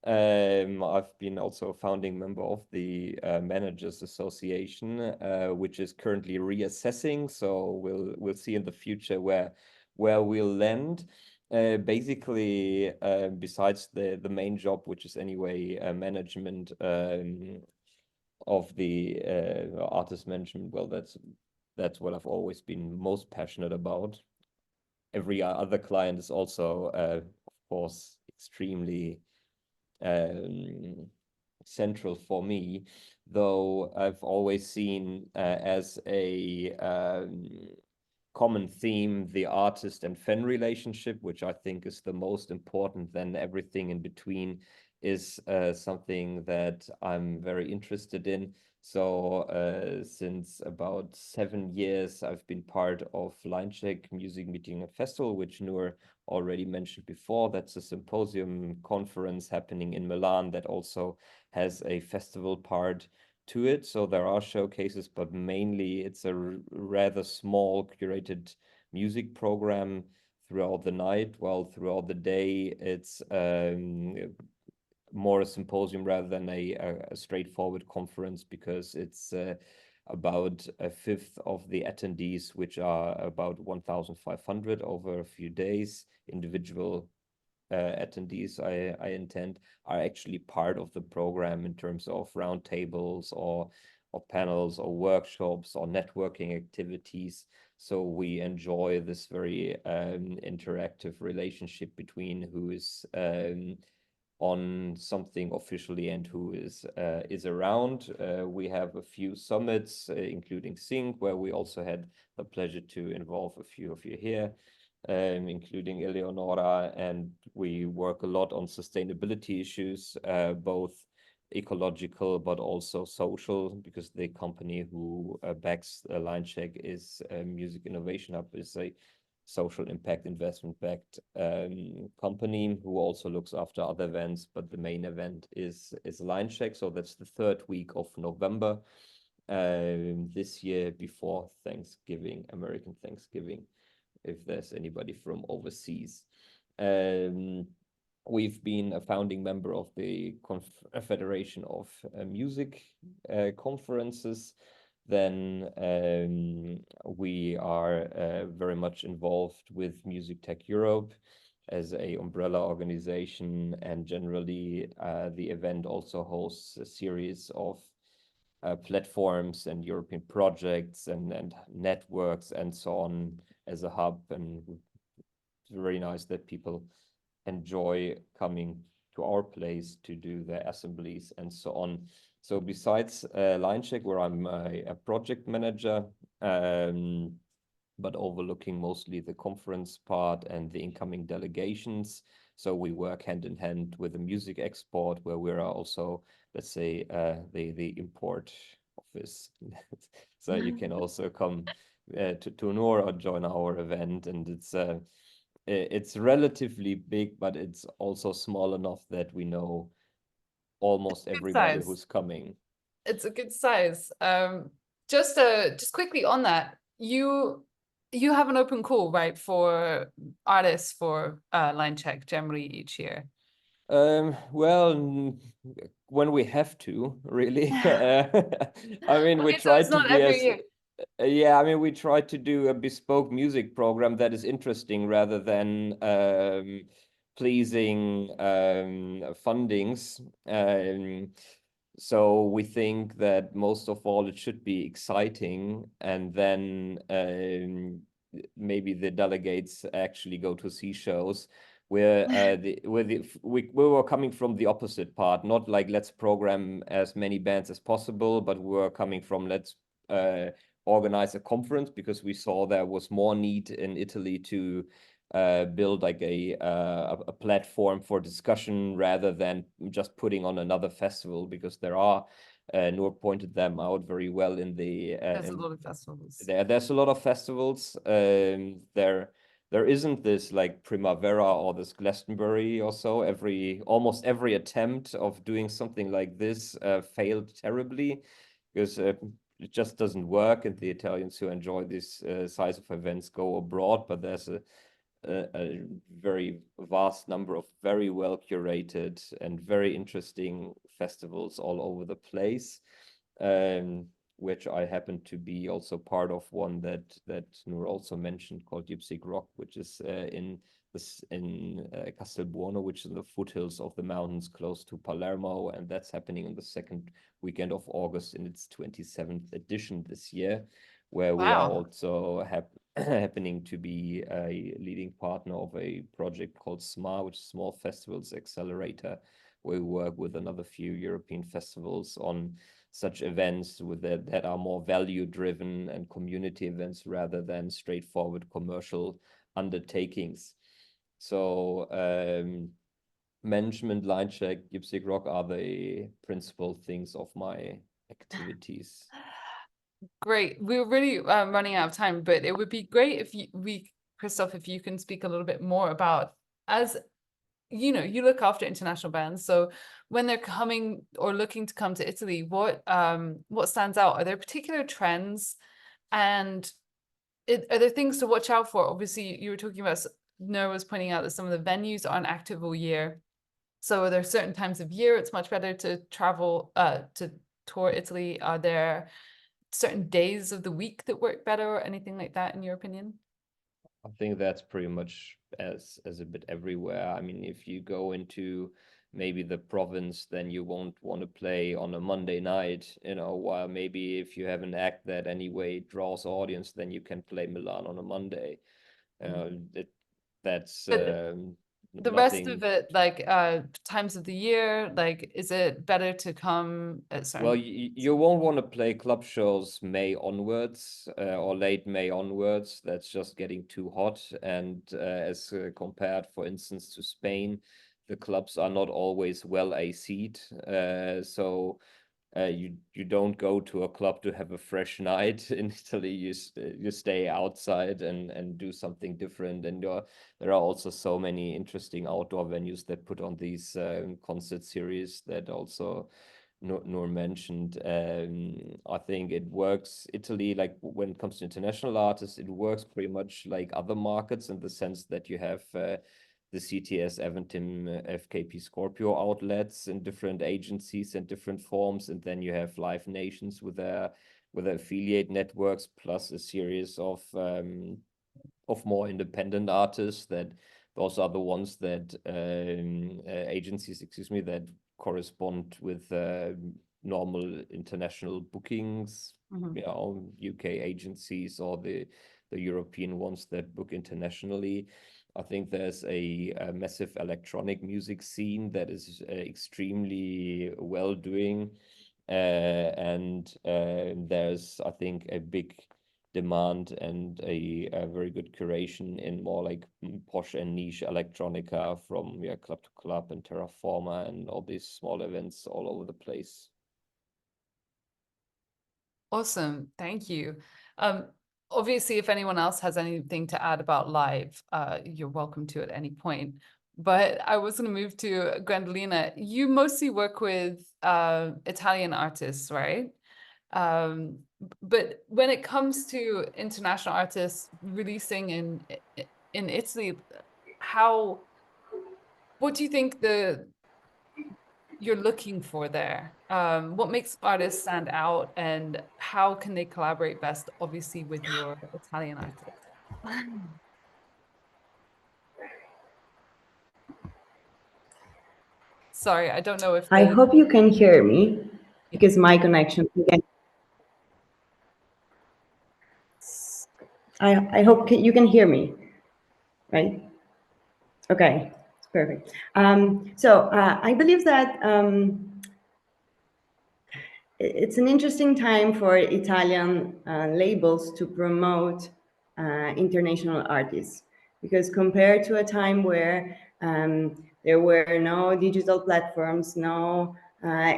[SPEAKER 7] I've been also a founding member of the Managers Association, which is currently reassessing. So we'll see in the future where we'll land. Basically, besides the main job, which is anyway management of the artist management, well, that's what I've always been most passionate about. Every other client is also, of course, extremely central for me, though I've always seen as a common theme the artist and fan relationship, which I think is the most important. Then everything in between is something that I'm very interested in. So since about 7 years, I've been part of Linecheck Music Meeting and Festival, which Noor already mentioned before. That's a symposium conference happening in Milan that also has a festival part to it. So there are showcases, but mainly it's a rather small curated music program throughout the night, while throughout the day it's more a symposium rather than a straightforward conference, because it's about a fifth of the attendees, which are about 1,500 over a few days. Individual attendees, I intend, are actually part of the program in terms of roundtables or panels or workshops or networking activities. So we enjoy this very interactive relationship between who is on something officially and who is around. We have a few summits, including Synch, where we also had the pleasure to involve a few of you here, including Eleonora, and we work a lot on sustainability issues, both ecological but also social, because the company who backs Linecheck is Music Innovation Hub, is a social impact investment backed company who also looks after other events, but the main event is Linecheck. So that's the 3rd week of November this year, before Thanksgiving, American Thanksgiving, if there's anybody from overseas. We've been a founding member of the Federation of Music Conferences. Then we are very much involved with Music Tech Europe as a umbrella organization, and generally the event also hosts a series of platforms and European projects and networks and so on as a hub, and it's very nice that people enjoy coming to our place to do their assemblies and so on. So besides Linecheck, where I'm a project manager, but overlooking mostly the conference part and the incoming delegations. So we work hand in hand with the music export, where we are also, let's say, the import office. So you can also come to Nor or join our event, and it's relatively big, but it's also small enough that we know almost everybody who's coming.
[SPEAKER 2] It's a good size. Just quickly on that, you have an open call, right, for artists for Linecheck generally each year?
[SPEAKER 7] Well, when we have to, really. I mean, we
[SPEAKER 2] Okay, so
[SPEAKER 7] try
[SPEAKER 2] it's
[SPEAKER 7] to
[SPEAKER 2] not
[SPEAKER 7] be
[SPEAKER 2] every
[SPEAKER 7] as
[SPEAKER 2] year.
[SPEAKER 7] yeah, I mean, we try to do a bespoke music program that is interesting rather than pleasing fundings. So we think that most of all it should be exciting, and then maybe the delegates actually go to see shows. Where we were coming from the opposite part, not like let's program as many bands as possible, but we were coming from let's organize a conference, because we saw there was more need in Italy to build like a platform for discussion rather than just putting on another festival, because there are Noor pointed them out very well in the
[SPEAKER 2] There's a lot of festivals.
[SPEAKER 7] There's a lot of festivals. There isn't this like Primavera or this Glastonbury or so. Almost every attempt of doing something like this failed terribly, because it just doesn't work, and the Italians who enjoy this size of events go abroad. But there's a very vast number of very well curated and very interesting festivals all over the place, which I happen to be also part of one that Noor also mentioned, called Ypsigrock, which is in Castelbuono, which is in the foothills of the mountains close to Palermo, and that's happening in the 2nd weekend of August in its 27th edition this year, where we are also happening to be a leading partner of a project called SMA, which is Small Festivals Accelerator, where we work with another few European festivals on such events that are more value driven and community events rather than straightforward commercial undertakings. So management, Linecheck, Ypsigrock are the principal things of my activities.
[SPEAKER 2] Great. We're really running out of time, but it would be great if Christoph, if you can speak a little bit more about, as you know, you look after international bands. So when they're coming or looking to come to Italy, what stands out? Are there particular trends, and are there things to watch out for? Obviously, you were talking about, Noah was pointing out that some of the venues aren't active all year. So are there certain times of year it's much better to travel to tour Italy? Are there certain days of the week that work better, or anything like that, in your opinion?
[SPEAKER 7] I think that's pretty much as a bit everywhere. I mean, if you go into maybe the province, then you won't want to play on a Monday night, you know, while maybe if you have an act that anyway draws audience, then you can play Milan on a Monday. That's
[SPEAKER 2] the rest
[SPEAKER 7] nothing.
[SPEAKER 2] of it, like times of the year, like is it better to come at certain...
[SPEAKER 7] Well, you won't want to play club shows May onwards or late May onwards. That's just getting too hot. And as compared, for instance, to Spain, the clubs are not always well AC'd. So you don't go to a club to have a fresh night. In Italy, you stay outside and do something different. And there are also so many interesting outdoor venues that put on these concert series that also Noor mentioned. I think it works. Italy, like when it comes to international artists, it works pretty much like other markets in the sense that you have the CTS, Eventim, FKP Scorpio outlets in different agencies and different forms, and then you have Live Nations with their affiliate networks, plus a series of more independent artists. That those are the ones that agencies, excuse me, that correspond with normal international bookings, you know, UK agencies or the European ones that book internationally. I think there's a massive electronic music scene that is extremely well doing, and there's, I think, a big demand and a very good curation in more like posh and niche electronica from Club to Club and Terraforma and all these small events all over the place.
[SPEAKER 2] Awesome, thank you. Obviously, if anyone else has anything to add about live, you're welcome to at any point. But I was going to move to Guendalina. You mostly work with Italian artists, right? But when it comes to international artists releasing in Italy, what do you think you're looking for there? What makes artists stand out, and how can they collaborate best, obviously, with your Italian artists? Sorry, I don't know if
[SPEAKER 6] I hope you can hear me, because my connection again. I hope you can hear me, right? Okay, it's perfect. So I believe that it's an interesting time for Italian labels to promote international artists, because compared to a time where there were no digital platforms, no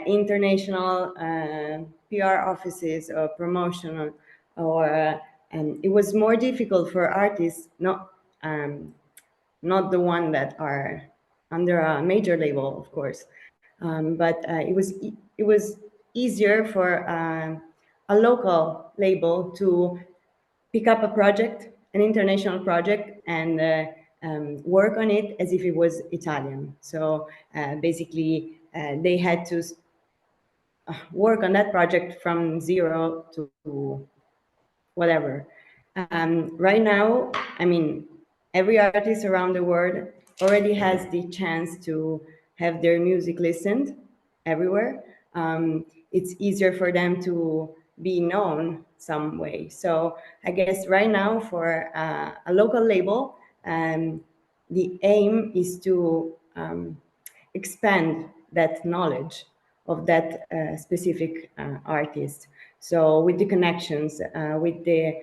[SPEAKER 6] international PR offices or promotional, or it was more difficult for artists, not the one that are under a major label, of course, but it was easier for a local label to pick up a project, an international project, and work on it as if it was Italian. So basically, they had to work on that project from zero to whatever. Right now, I mean, every artist around the world already has the chance to have their music listened everywhere. It's easier for them to be known some way. So I guess right now for a local label, the aim is to expand that knowledge of that specific artist. So with the connections, with the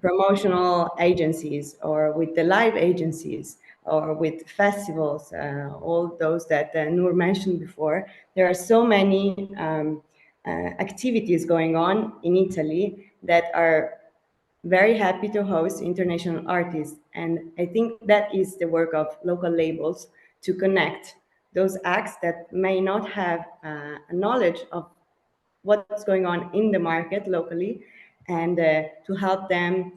[SPEAKER 6] promotional agencies, or with the live agencies, or with festivals, all those that Noor mentioned before, there are so many activities going on in Italy that are very happy to host international artists. And I think that is the work of local labels, to connect those acts that may not have a knowledge of what's going on in the market locally, and to help them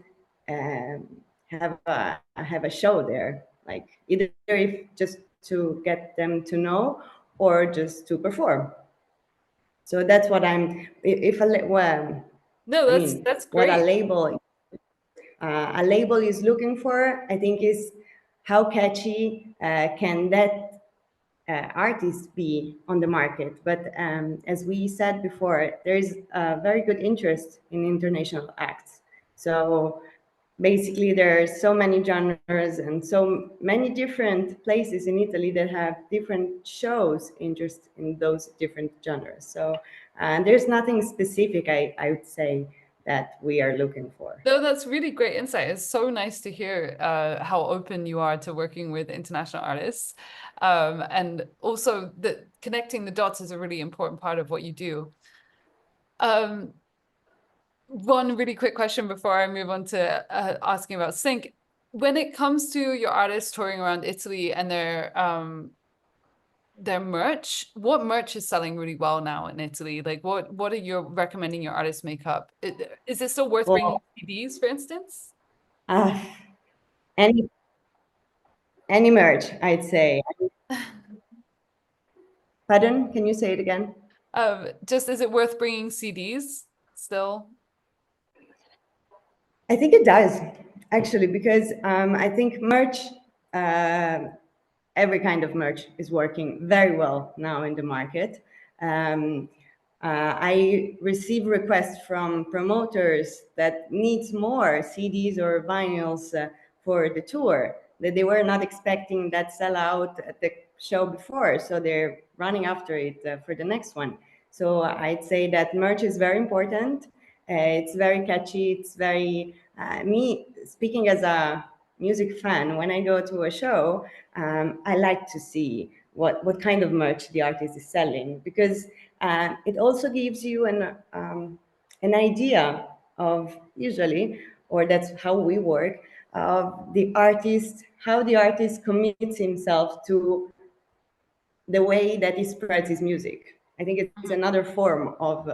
[SPEAKER 6] have a show there, like either if just to get them to know or just to perform. So that's what I'm. If a well,
[SPEAKER 2] no, that's great.
[SPEAKER 6] What a label is looking for, I think, is how catchy can that artists be on the market. But as we said before, there is a very good interest in international acts. So basically, there are so many genres and so many different places in Italy that have different shows interest in those different genres. So there's nothing specific, I would say, that we are looking for.
[SPEAKER 2] No, that's really great insight. It's so nice to hear how open you are to working with international artists. And also that connecting the dots is a really important part of what you do. One really quick question before I move on to asking about Synch. When it comes to your artists touring around Italy and their merch, what merch is selling really well now in Italy? Like what are you recommending your artists make up? Is it still worth bringing CDs, for instance?
[SPEAKER 6] Any merch, I'd say. Pardon, can you say it again?
[SPEAKER 2] Just, is it worth bringing CDs still?
[SPEAKER 6] I think it does, actually, because I think merch, every kind of merch is working very well now in the market. I receive requests from promoters that needs more CDs or vinyls for the tour, that they were not expecting that sellout at the show before, so they're running after it for the next one. So I'd say that merch is very important. It's very catchy. It's very, me speaking as a music fan, when I go to a show, I like to see what kind of merch the artist is selling, because it also gives you an idea of, usually, or that's how we work, of the artist, how the artist commits himself to the way that he spreads his music. I think it's another form of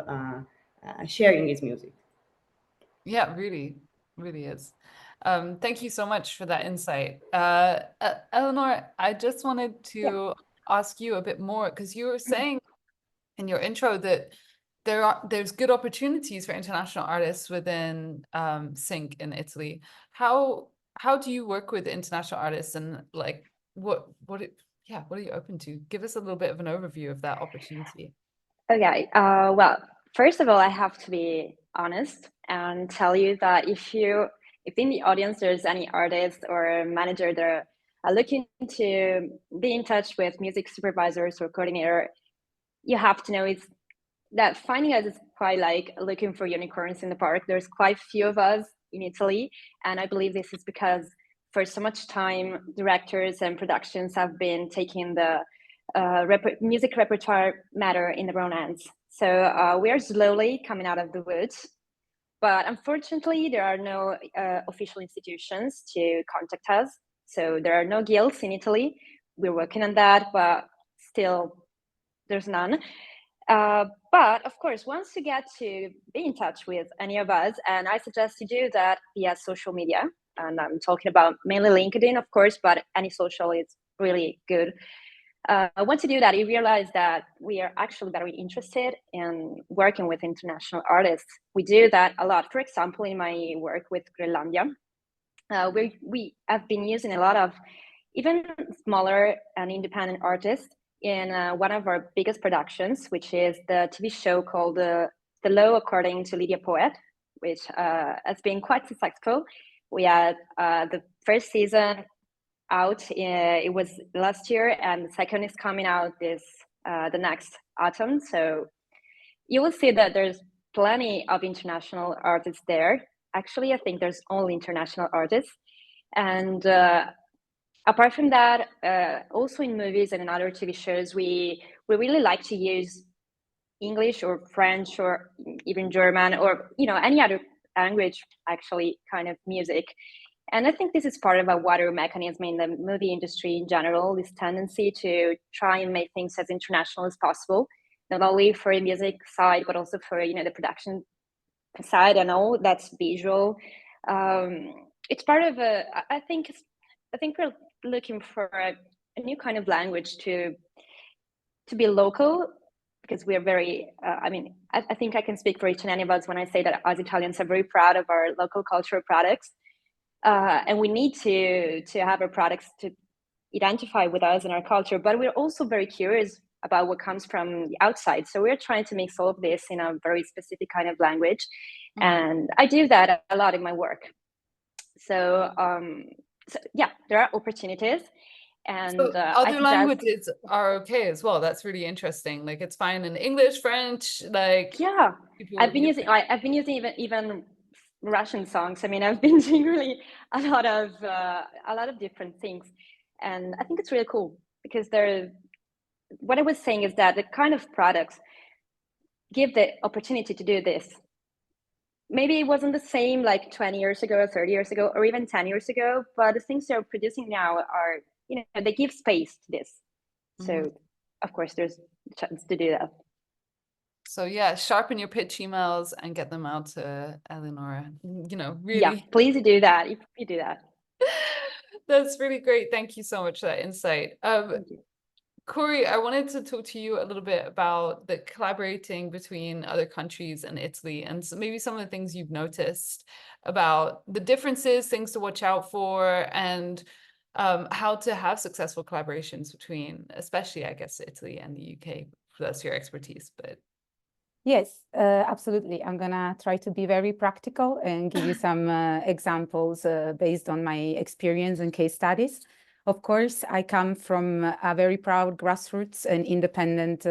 [SPEAKER 6] sharing his music.
[SPEAKER 2] Yeah, really is. Thank you so much for that insight. Eleonora, I just wanted to ask you a bit more, because you were saying in your intro that there's good opportunities for international artists within Synch in Italy. How do you work with international artists, and like what are you open to? Give us a little bit of an overview of that opportunity.
[SPEAKER 4] Okay, well, first of all, I have to be honest and tell you that if in the audience there's any artist or manager that are looking to be in touch with music supervisors or coordinator, you have to know is that finding us is quite like looking for unicorns in the park. There's quite few of us in Italy, and I believe this is because for so much time, directors and productions have been taking the music repertoire matter in their own hands. So we are slowly coming out of the woods, but unfortunately there are no official institutions to contact us. So there are no guilds in Italy. We're working on that, but still there's none. But of course, once you get to be in touch with any of us, and I suggest you do that via social media, and I'm talking about mainly LinkedIn, of course, but any social is really good. Once you do that, you realize that we are actually very interested in working with international artists. We do that a lot. For example, in my work with Groenlandia, we have been using a lot of even smaller and independent artists in one of our biggest productions, which is the TV show called The Law According to Lydia Poet, which has been quite successful. We had the first season out, it was last year, and the second is coming out the next autumn. So you will see that there's plenty of international artists there. Actually, I think there's only international artists. And apart from that, also in movies and in other TV shows, we really like to use English or French or even German or any other language, actually, kind of music. And I think this is part of a wider mechanism in the movie industry in general, this tendency to try and make things as international as possible, not only for the music side, but also for the production side and all that's visual. It's part of I think we're looking for a new kind of language to be local, because we are very, I think I can speak for each and any of us when I say that us Italians are very proud of our local cultural products. And we need to have our products to identify with us and our culture, but we're also very curious about what comes from the outside. So we're trying to make all of this in a very specific kind of language. And I do that a lot in my work. So, yeah, there are opportunities. And
[SPEAKER 2] so other languages are okay as well. That's really interesting. Like it's fine in English, French, like
[SPEAKER 4] yeah. I've been using even Russian songs. I mean, I've been doing really a lot of different things, and I think it's really cool because what I was saying is that the kind of products give the opportunity to do this. Maybe it wasn't the same like 20 years ago, or 30 years ago, or even 10 years ago, but the things they're producing now are, you know, they give space to this. So of course there's a chance to do that.
[SPEAKER 2] So yeah, sharpen your pitch emails and get them out to Eleonora. You know, really.
[SPEAKER 4] Yeah, please do that if you do that.
[SPEAKER 2] That's really great. Thank you so much for that insight.
[SPEAKER 4] Thank you.
[SPEAKER 2] Cori, I wanted to talk to you a little bit about the collaborating between other countries and Italy, and maybe some of the things you've noticed about the differences, things to watch out for, and how to have successful collaborations between, especially, I guess, Italy and the UK. That's your expertise, but.
[SPEAKER 5] Yes, absolutely. I'm gonna try to be very practical and give you some examples based on my experience and case studies. Of course, I come from a very proud grassroots and independent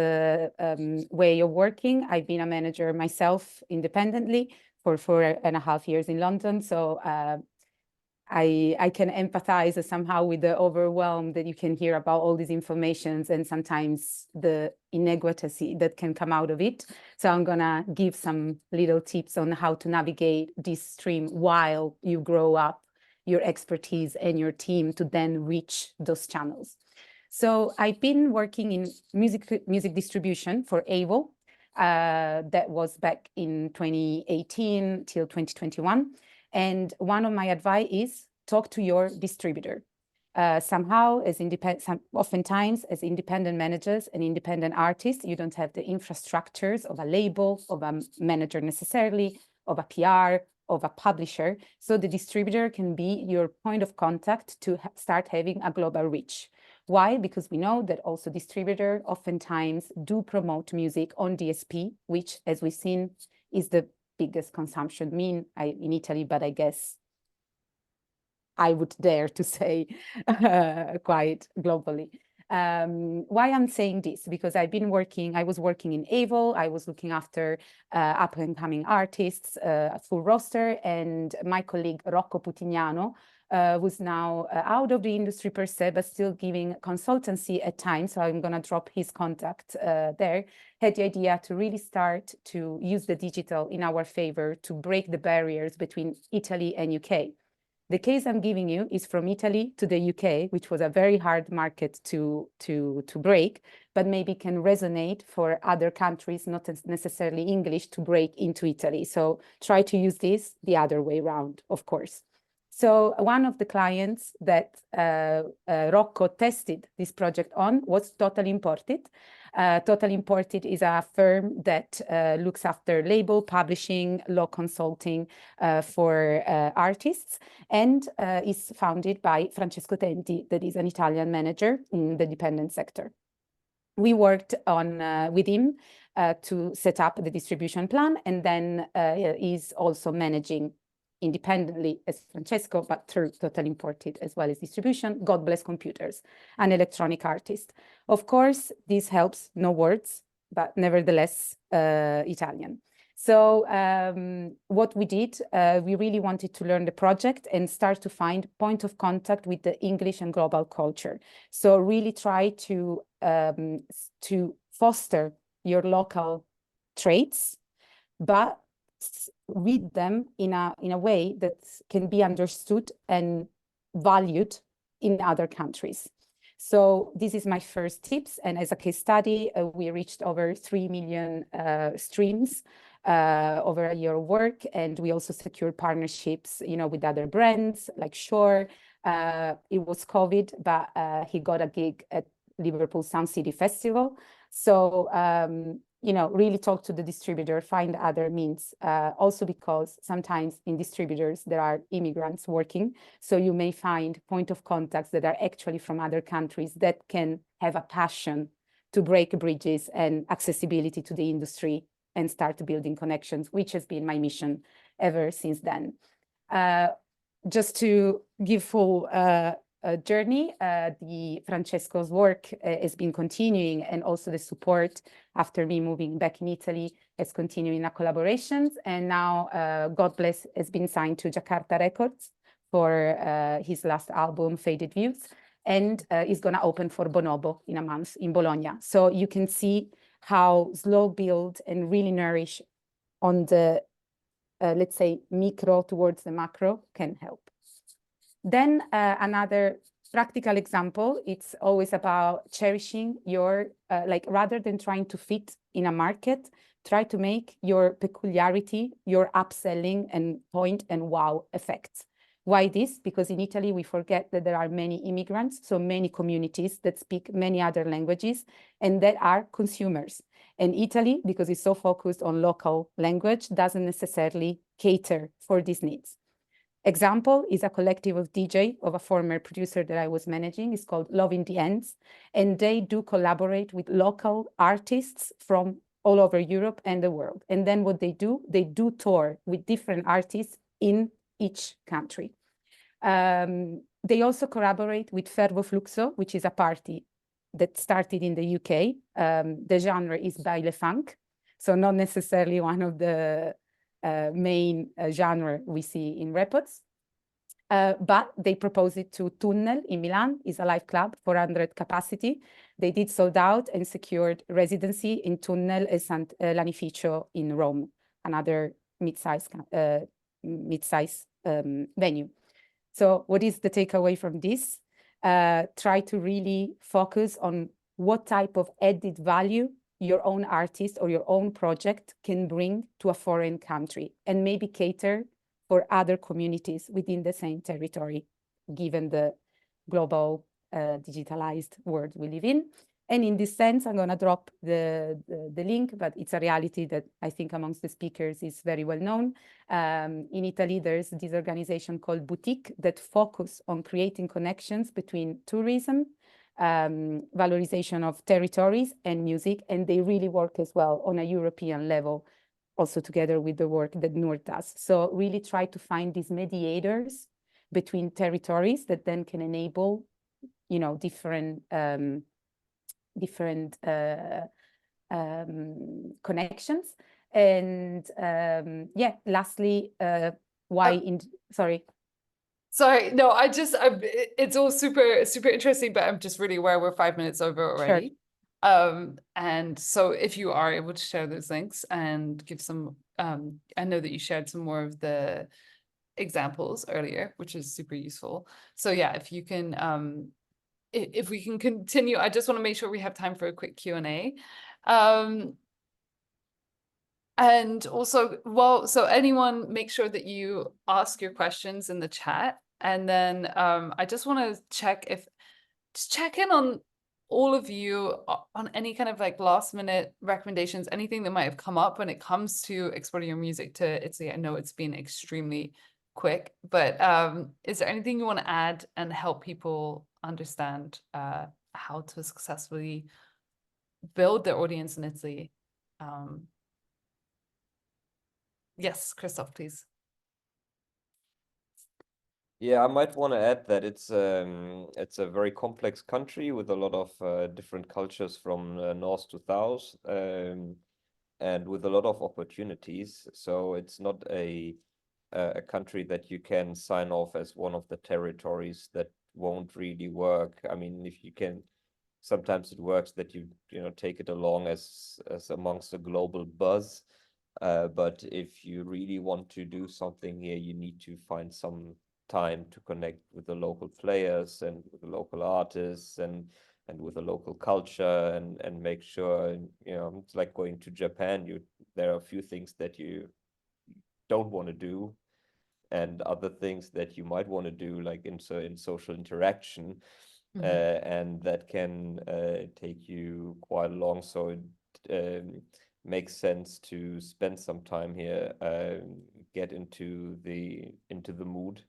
[SPEAKER 5] way of working. I've been a manager myself independently for 4.5 years in London. So I can empathize somehow with the overwhelm that you can hear about all these informations and sometimes the inequity that can come out of it. So I'm gonna give some little tips on how to navigate this stream while you grow up your expertise and your team to then reach those channels. So I've been working in music distribution for AVO. That was back in 2018 till 2021. And one of my advice is talk to your distributor. Somehow, oftentimes as independent managers and independent artists, you don't have the infrastructures of a label, of a manager necessarily, of a PR, of a publisher. So the distributor can be your point of contact to start having a global reach. Why? Because we know that also distributors oftentimes do promote music on DSP, which, as we've seen, is the biggest consumption mean in Italy, but I guess I would dare to say quite globally. Why I'm saying this? Because I was working in AVO, I was looking after up and coming artists, a full roster, and my colleague Rocco Putignano, who's now out of the industry per se, but still giving consultancy at times, so I'm gonna drop his contact there, had the idea to really start to use the digital in our favor to break the barriers between Italy and UK. The case I'm giving you is from Italy to the UK, which was a very hard market to break, but maybe can resonate for other countries, not necessarily English, to break into Italy. So try to use this the other way around, of course. So one of the clients that Rocco tested this project on was Total Imported. Total Imported is a firm that looks after label, publishing, law consulting for artists, and is founded by Francesco Tenti, that is an Italian manager in the independent sector. We worked on with him to set up the distribution plan, and then is also managing independently as Francesco, but through Total Imported as well as distribution, God Bless Computers, an electronic artist. Of course, this helps, no words, but nevertheless Italian. So what we did, we really wanted to learn the project and start to find point of contact with the English and global culture. So really try to foster your local traits, but read them in a way that can be understood and valued in other countries. So this is my first tips. And as a case study, we reached over 3 million streams over a year of work. And we also secured partnerships, with other brands like Shure. It was COVID, but he got a gig at Liverpool Sound City Festival. So really talk to the distributor, find other means. Also because sometimes in distributors, there are immigrants working. So you may find point of contacts that are actually from other countries that can have a passion to break bridges and accessibility to the industry and start building connections, which has been my mission ever since then. Just to give full journey, the Francesco's work has been continuing, and also the support after me moving back in Italy is continuing our collaborations. And now God Bless has been signed to Jakarta Records for his last album, Faded Views, and is going to open for Bonobo in a month in Bologna. So you can see how slow build and really nourish on the, let's say, micro towards the macro can help. Then another practical example, it's always about cherishing your, like rather than trying to fit in a market, try to make your peculiarity, your upselling and point and wow effects. Why this? Because in Italy, we forget that there are many immigrants, so many communities that speak many other languages and that are consumers. And Italy, because it's so focused on local language, doesn't necessarily cater for these needs. Example is a collective of DJ of a former producer that I was managing. It's called Love in the Ends. And they do collaborate with local artists from all over Europe and the world. And then what they do tour with different artists in each country. They also collaborate with Fervo Fluxo, which is a party that started in the UK. The genre is baile funk. So not necessarily one of the main genre we see in records, but they proposed it to Tunnel in Milan. Is a live club, 400 capacity. They did sold out and secured residency in Tunnel e Sant Lanificio in Rome, another mid-size venue. So what is the takeaway from this? Try to really focus on what type of added value your own artist or your own project can bring to a foreign country, and maybe cater for other communities within the same territory, given the global digitalized world we live in. And in this sense, I'm going to drop the link, but it's a reality that I think amongst the speakers is very well known. In Italy, there's this organization called Boutique that focus on creating connections between tourism, valorization of territories and music, and they really work as well on a European level, also together with the work that Noor does. So really try to find these mediators between territories that then can enable, different connections. And yeah, lastly,
[SPEAKER 2] Sorry, no, it's all super, super interesting, but I'm just really aware we're 5 minutes over already. Sure. And so if you are able to share those links and give some, I know that you shared some more of the examples earlier, which is super useful. So yeah, if you can, if we can continue, I just want to make sure we have time for a quick Q&A. And also, so anyone, make sure that you ask your questions in the chat. And then I just want to check in on all of you on any kind of like last minute recommendations, anything that might have come up when it comes to exporting your music to Italy. I know it's been extremely quick, but is there anything you want to add and help people understand how to successfully build their audience in Italy? Yes, Christoph, please.
[SPEAKER 7] Yeah, I might want to add that it's a very complex country with a lot of different cultures from north to south, and with a lot of opportunities. So it's not a country that you can sign off as one of the territories that won't really work. I mean, if you can, sometimes it works that you take it along as amongst a global buzz. But if you really want to do something here, you need to find some time to connect with the local players and with the local artists and with the local culture and make sure, it's like going to Japan. There are a few things that you don't want to do and other things that you might want to do, like in social interaction. And that can take you quite long. So makes sense to spend some time here, get into the mood,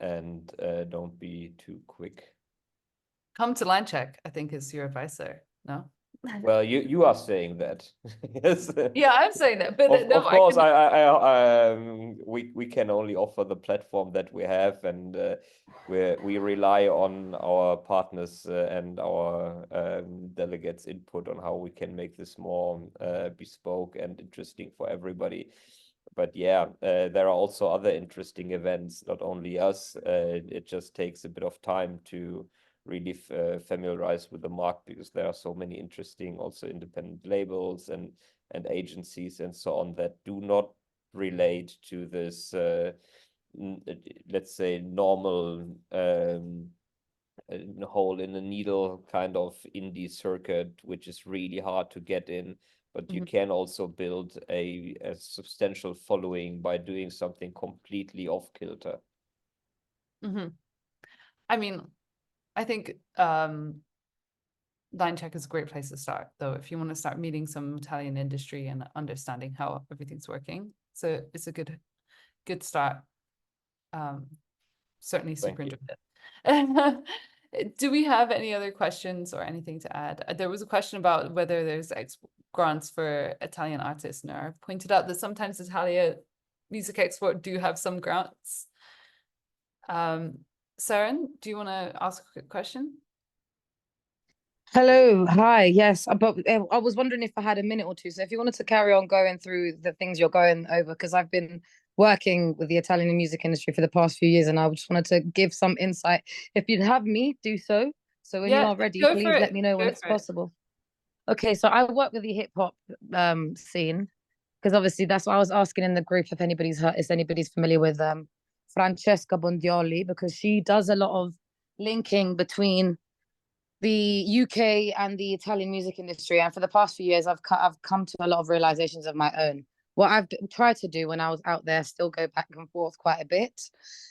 [SPEAKER 7] and don't be too quick.
[SPEAKER 2] Come to Linecheck, I think, is your advice there. No?
[SPEAKER 7] Well, you are saying that. Yes.
[SPEAKER 2] Yeah, I'm saying that, but
[SPEAKER 7] Of
[SPEAKER 2] no,
[SPEAKER 7] course, we can only offer the platform that we have, and we rely on our partners and our delegates' input on how we can make this more bespoke and interesting for everybody. But yeah, there are also other interesting events, not only us. It just takes a bit of time to really familiarize with the market, because there are so many interesting also independent labels and agencies and so on that do not relate to this let's say normal hole in a needle kind of indie circuit, which is really hard to get in. But you can also build a substantial following by doing something completely off kilter.
[SPEAKER 2] I mean, I think Linecheck is a great place to start, though, if you want to start meeting some Italian industry and understanding how everything's working. So it's a good start. Certainly super interested. Do we have any other questions or anything to add? There was a question about whether there's grants for Italian artists. And I've pointed out that sometimes Italia Music Export do have some grants. Saren, do you want to ask a quick question?
[SPEAKER 8] Hello, hi, yes, but I was wondering if I had a minute or two. So if you wanted to carry on going through the things you're going over, because I've been working with the Italian music industry for the past few years, and I just wanted to give some insight. If you'd have me do so. So when you are ready, please let me know when it's possible. Okay, so I work with the hip hop scene, because obviously that's what I was asking in the group if anybody's familiar with Francesca Bondioli, because she does a lot of linking between the UK and the Italian music industry. And for the past few years, I've come to a lot of realizations of my own. What I've tried to do when I was out there, still go back and forth quite a bit,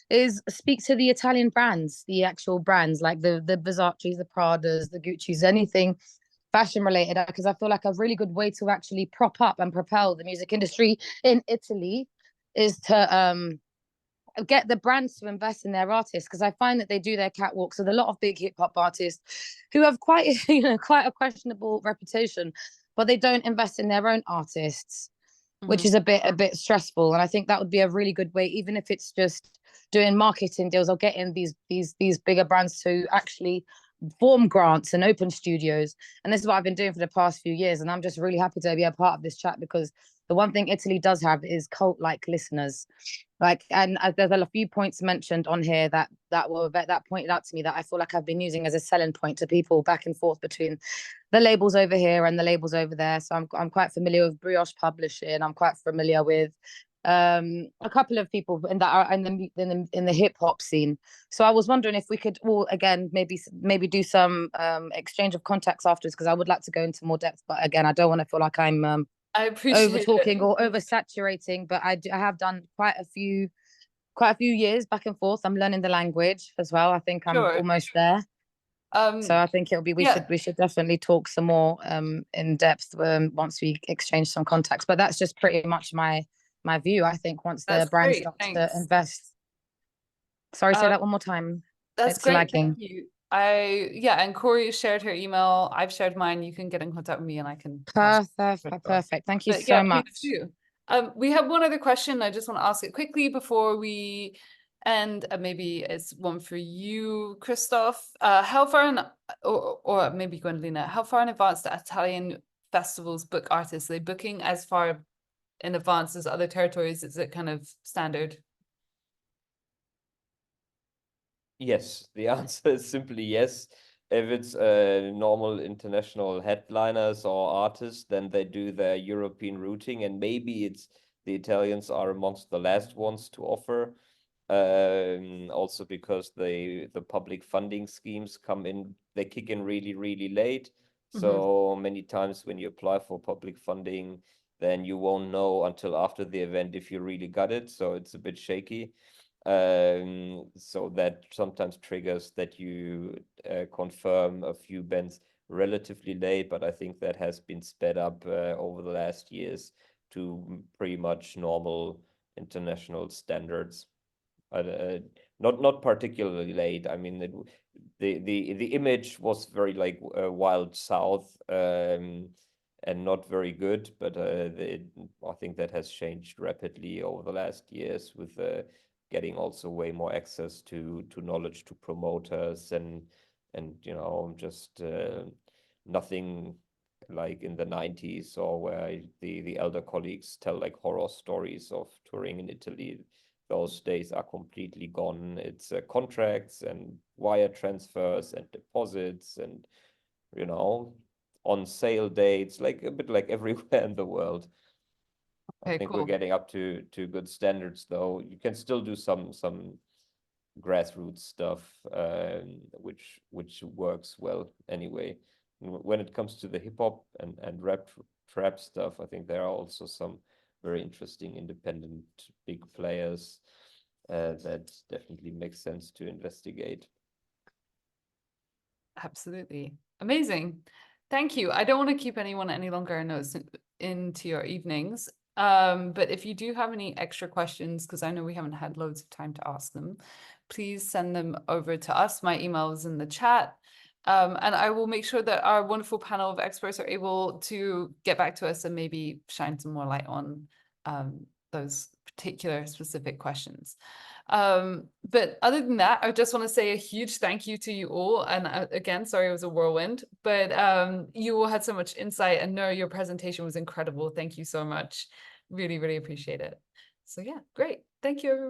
[SPEAKER 8] is speak to the Italian brands, the actual brands, like the Versace's, the Pradas, the Gucci's, anything fashion related, because I feel like a really good way to actually prop up and propel the music industry in Italy is to get the brands to invest in their artists, because I find that they do their catwalks with a lot of big hip hop artists who have quite a questionable reputation, but they don't invest in their own artists, which is a bit stressful. And I think that would be a really good way, even if it's just doing marketing deals or getting these bigger brands to actually form grants and open studios. And this is what I've been doing for the past few years, and I'm just really happy to be a part of this chat, because the one thing Italy does have is cult-like listeners. And there's a few points mentioned on here that pointed out to me that I feel like I've been using as a selling point to people back and forth between the labels over here and the labels over there. So I'm quite familiar with Brioche Publishing. I'm quite familiar with a couple of people in the hip hop scene. So I was wondering if we could all again maybe do some exchange of contacts afterwards, because I would like to go into more depth. But again, I don't want to feel like I'm
[SPEAKER 2] I appreciate
[SPEAKER 8] over talking or oversaturating, but I have done quite a few years back and forth. I'm learning the language as well. I think I'm almost there. So I think we should definitely talk some more in depth once we exchange some contacts. But that's just pretty much my view. I think once the brand starts to invest. Sorry, say that one more time.
[SPEAKER 2] That's great. Thank you. And Cori shared her email. I've shared mine. You can get in contact with me and I can.
[SPEAKER 8] Perfect. Thank you so much.
[SPEAKER 2] We have one other question. I just want to ask it quickly before we end. Maybe it's one for you, Christoph. How far or maybe Guendalina, how far in advance do Italian festivals book artists? Are they booking as far in advance as other territories? Is it kind of standard?
[SPEAKER 7] Yes, the answer is simply yes. If it's normal international headliners or artists, then they do their European routing, and maybe it's the Italians are amongst the last ones to offer. Also because the public funding schemes they kick in really, really late. So many times when you apply for public funding, then you won't know until after the event if you really got it. So it's a bit shaky. So that sometimes triggers that you confirm a few bands relatively late, but I think that has been sped up over the last years to pretty much normal international standards. Not particularly late. I mean, the image was very like Wild South and not very good, but I think that has changed rapidly over the last years with getting also way more access to knowledge, to promoters, and you know, just nothing like in the 90s, or where the elder colleagues tell like horror stories of touring in Italy. Those days are completely gone. It's contracts and wire transfers and deposits and, you know, on sale dates, like a bit like everywhere in the world.
[SPEAKER 2] Okay,
[SPEAKER 7] I think
[SPEAKER 2] cool.
[SPEAKER 7] we're getting up to good standards, though. You can still do some grassroots stuff, which works well anyway. When it comes to the hip hop and rap trap stuff, I think there are also some very interesting independent big players that definitely makes sense to investigate.
[SPEAKER 2] Absolutely. Amazing. Thank you. I don't want to keep anyone any longer, I know it's into your evenings. But if you do have any extra questions, because I know we haven't had loads of time to ask them, please send them over to us. My email is in the chat. And I will make sure that our wonderful panel of experts are able to get back to us and maybe shine some more light on those particular specific questions. But other than that, I just want to say a huge thank you to you all. And again, sorry, it was a whirlwind, but you all had so much insight, and no, your presentation was incredible. Thank you so much. Really, really appreciate it. So yeah, great. Thank you, everyone.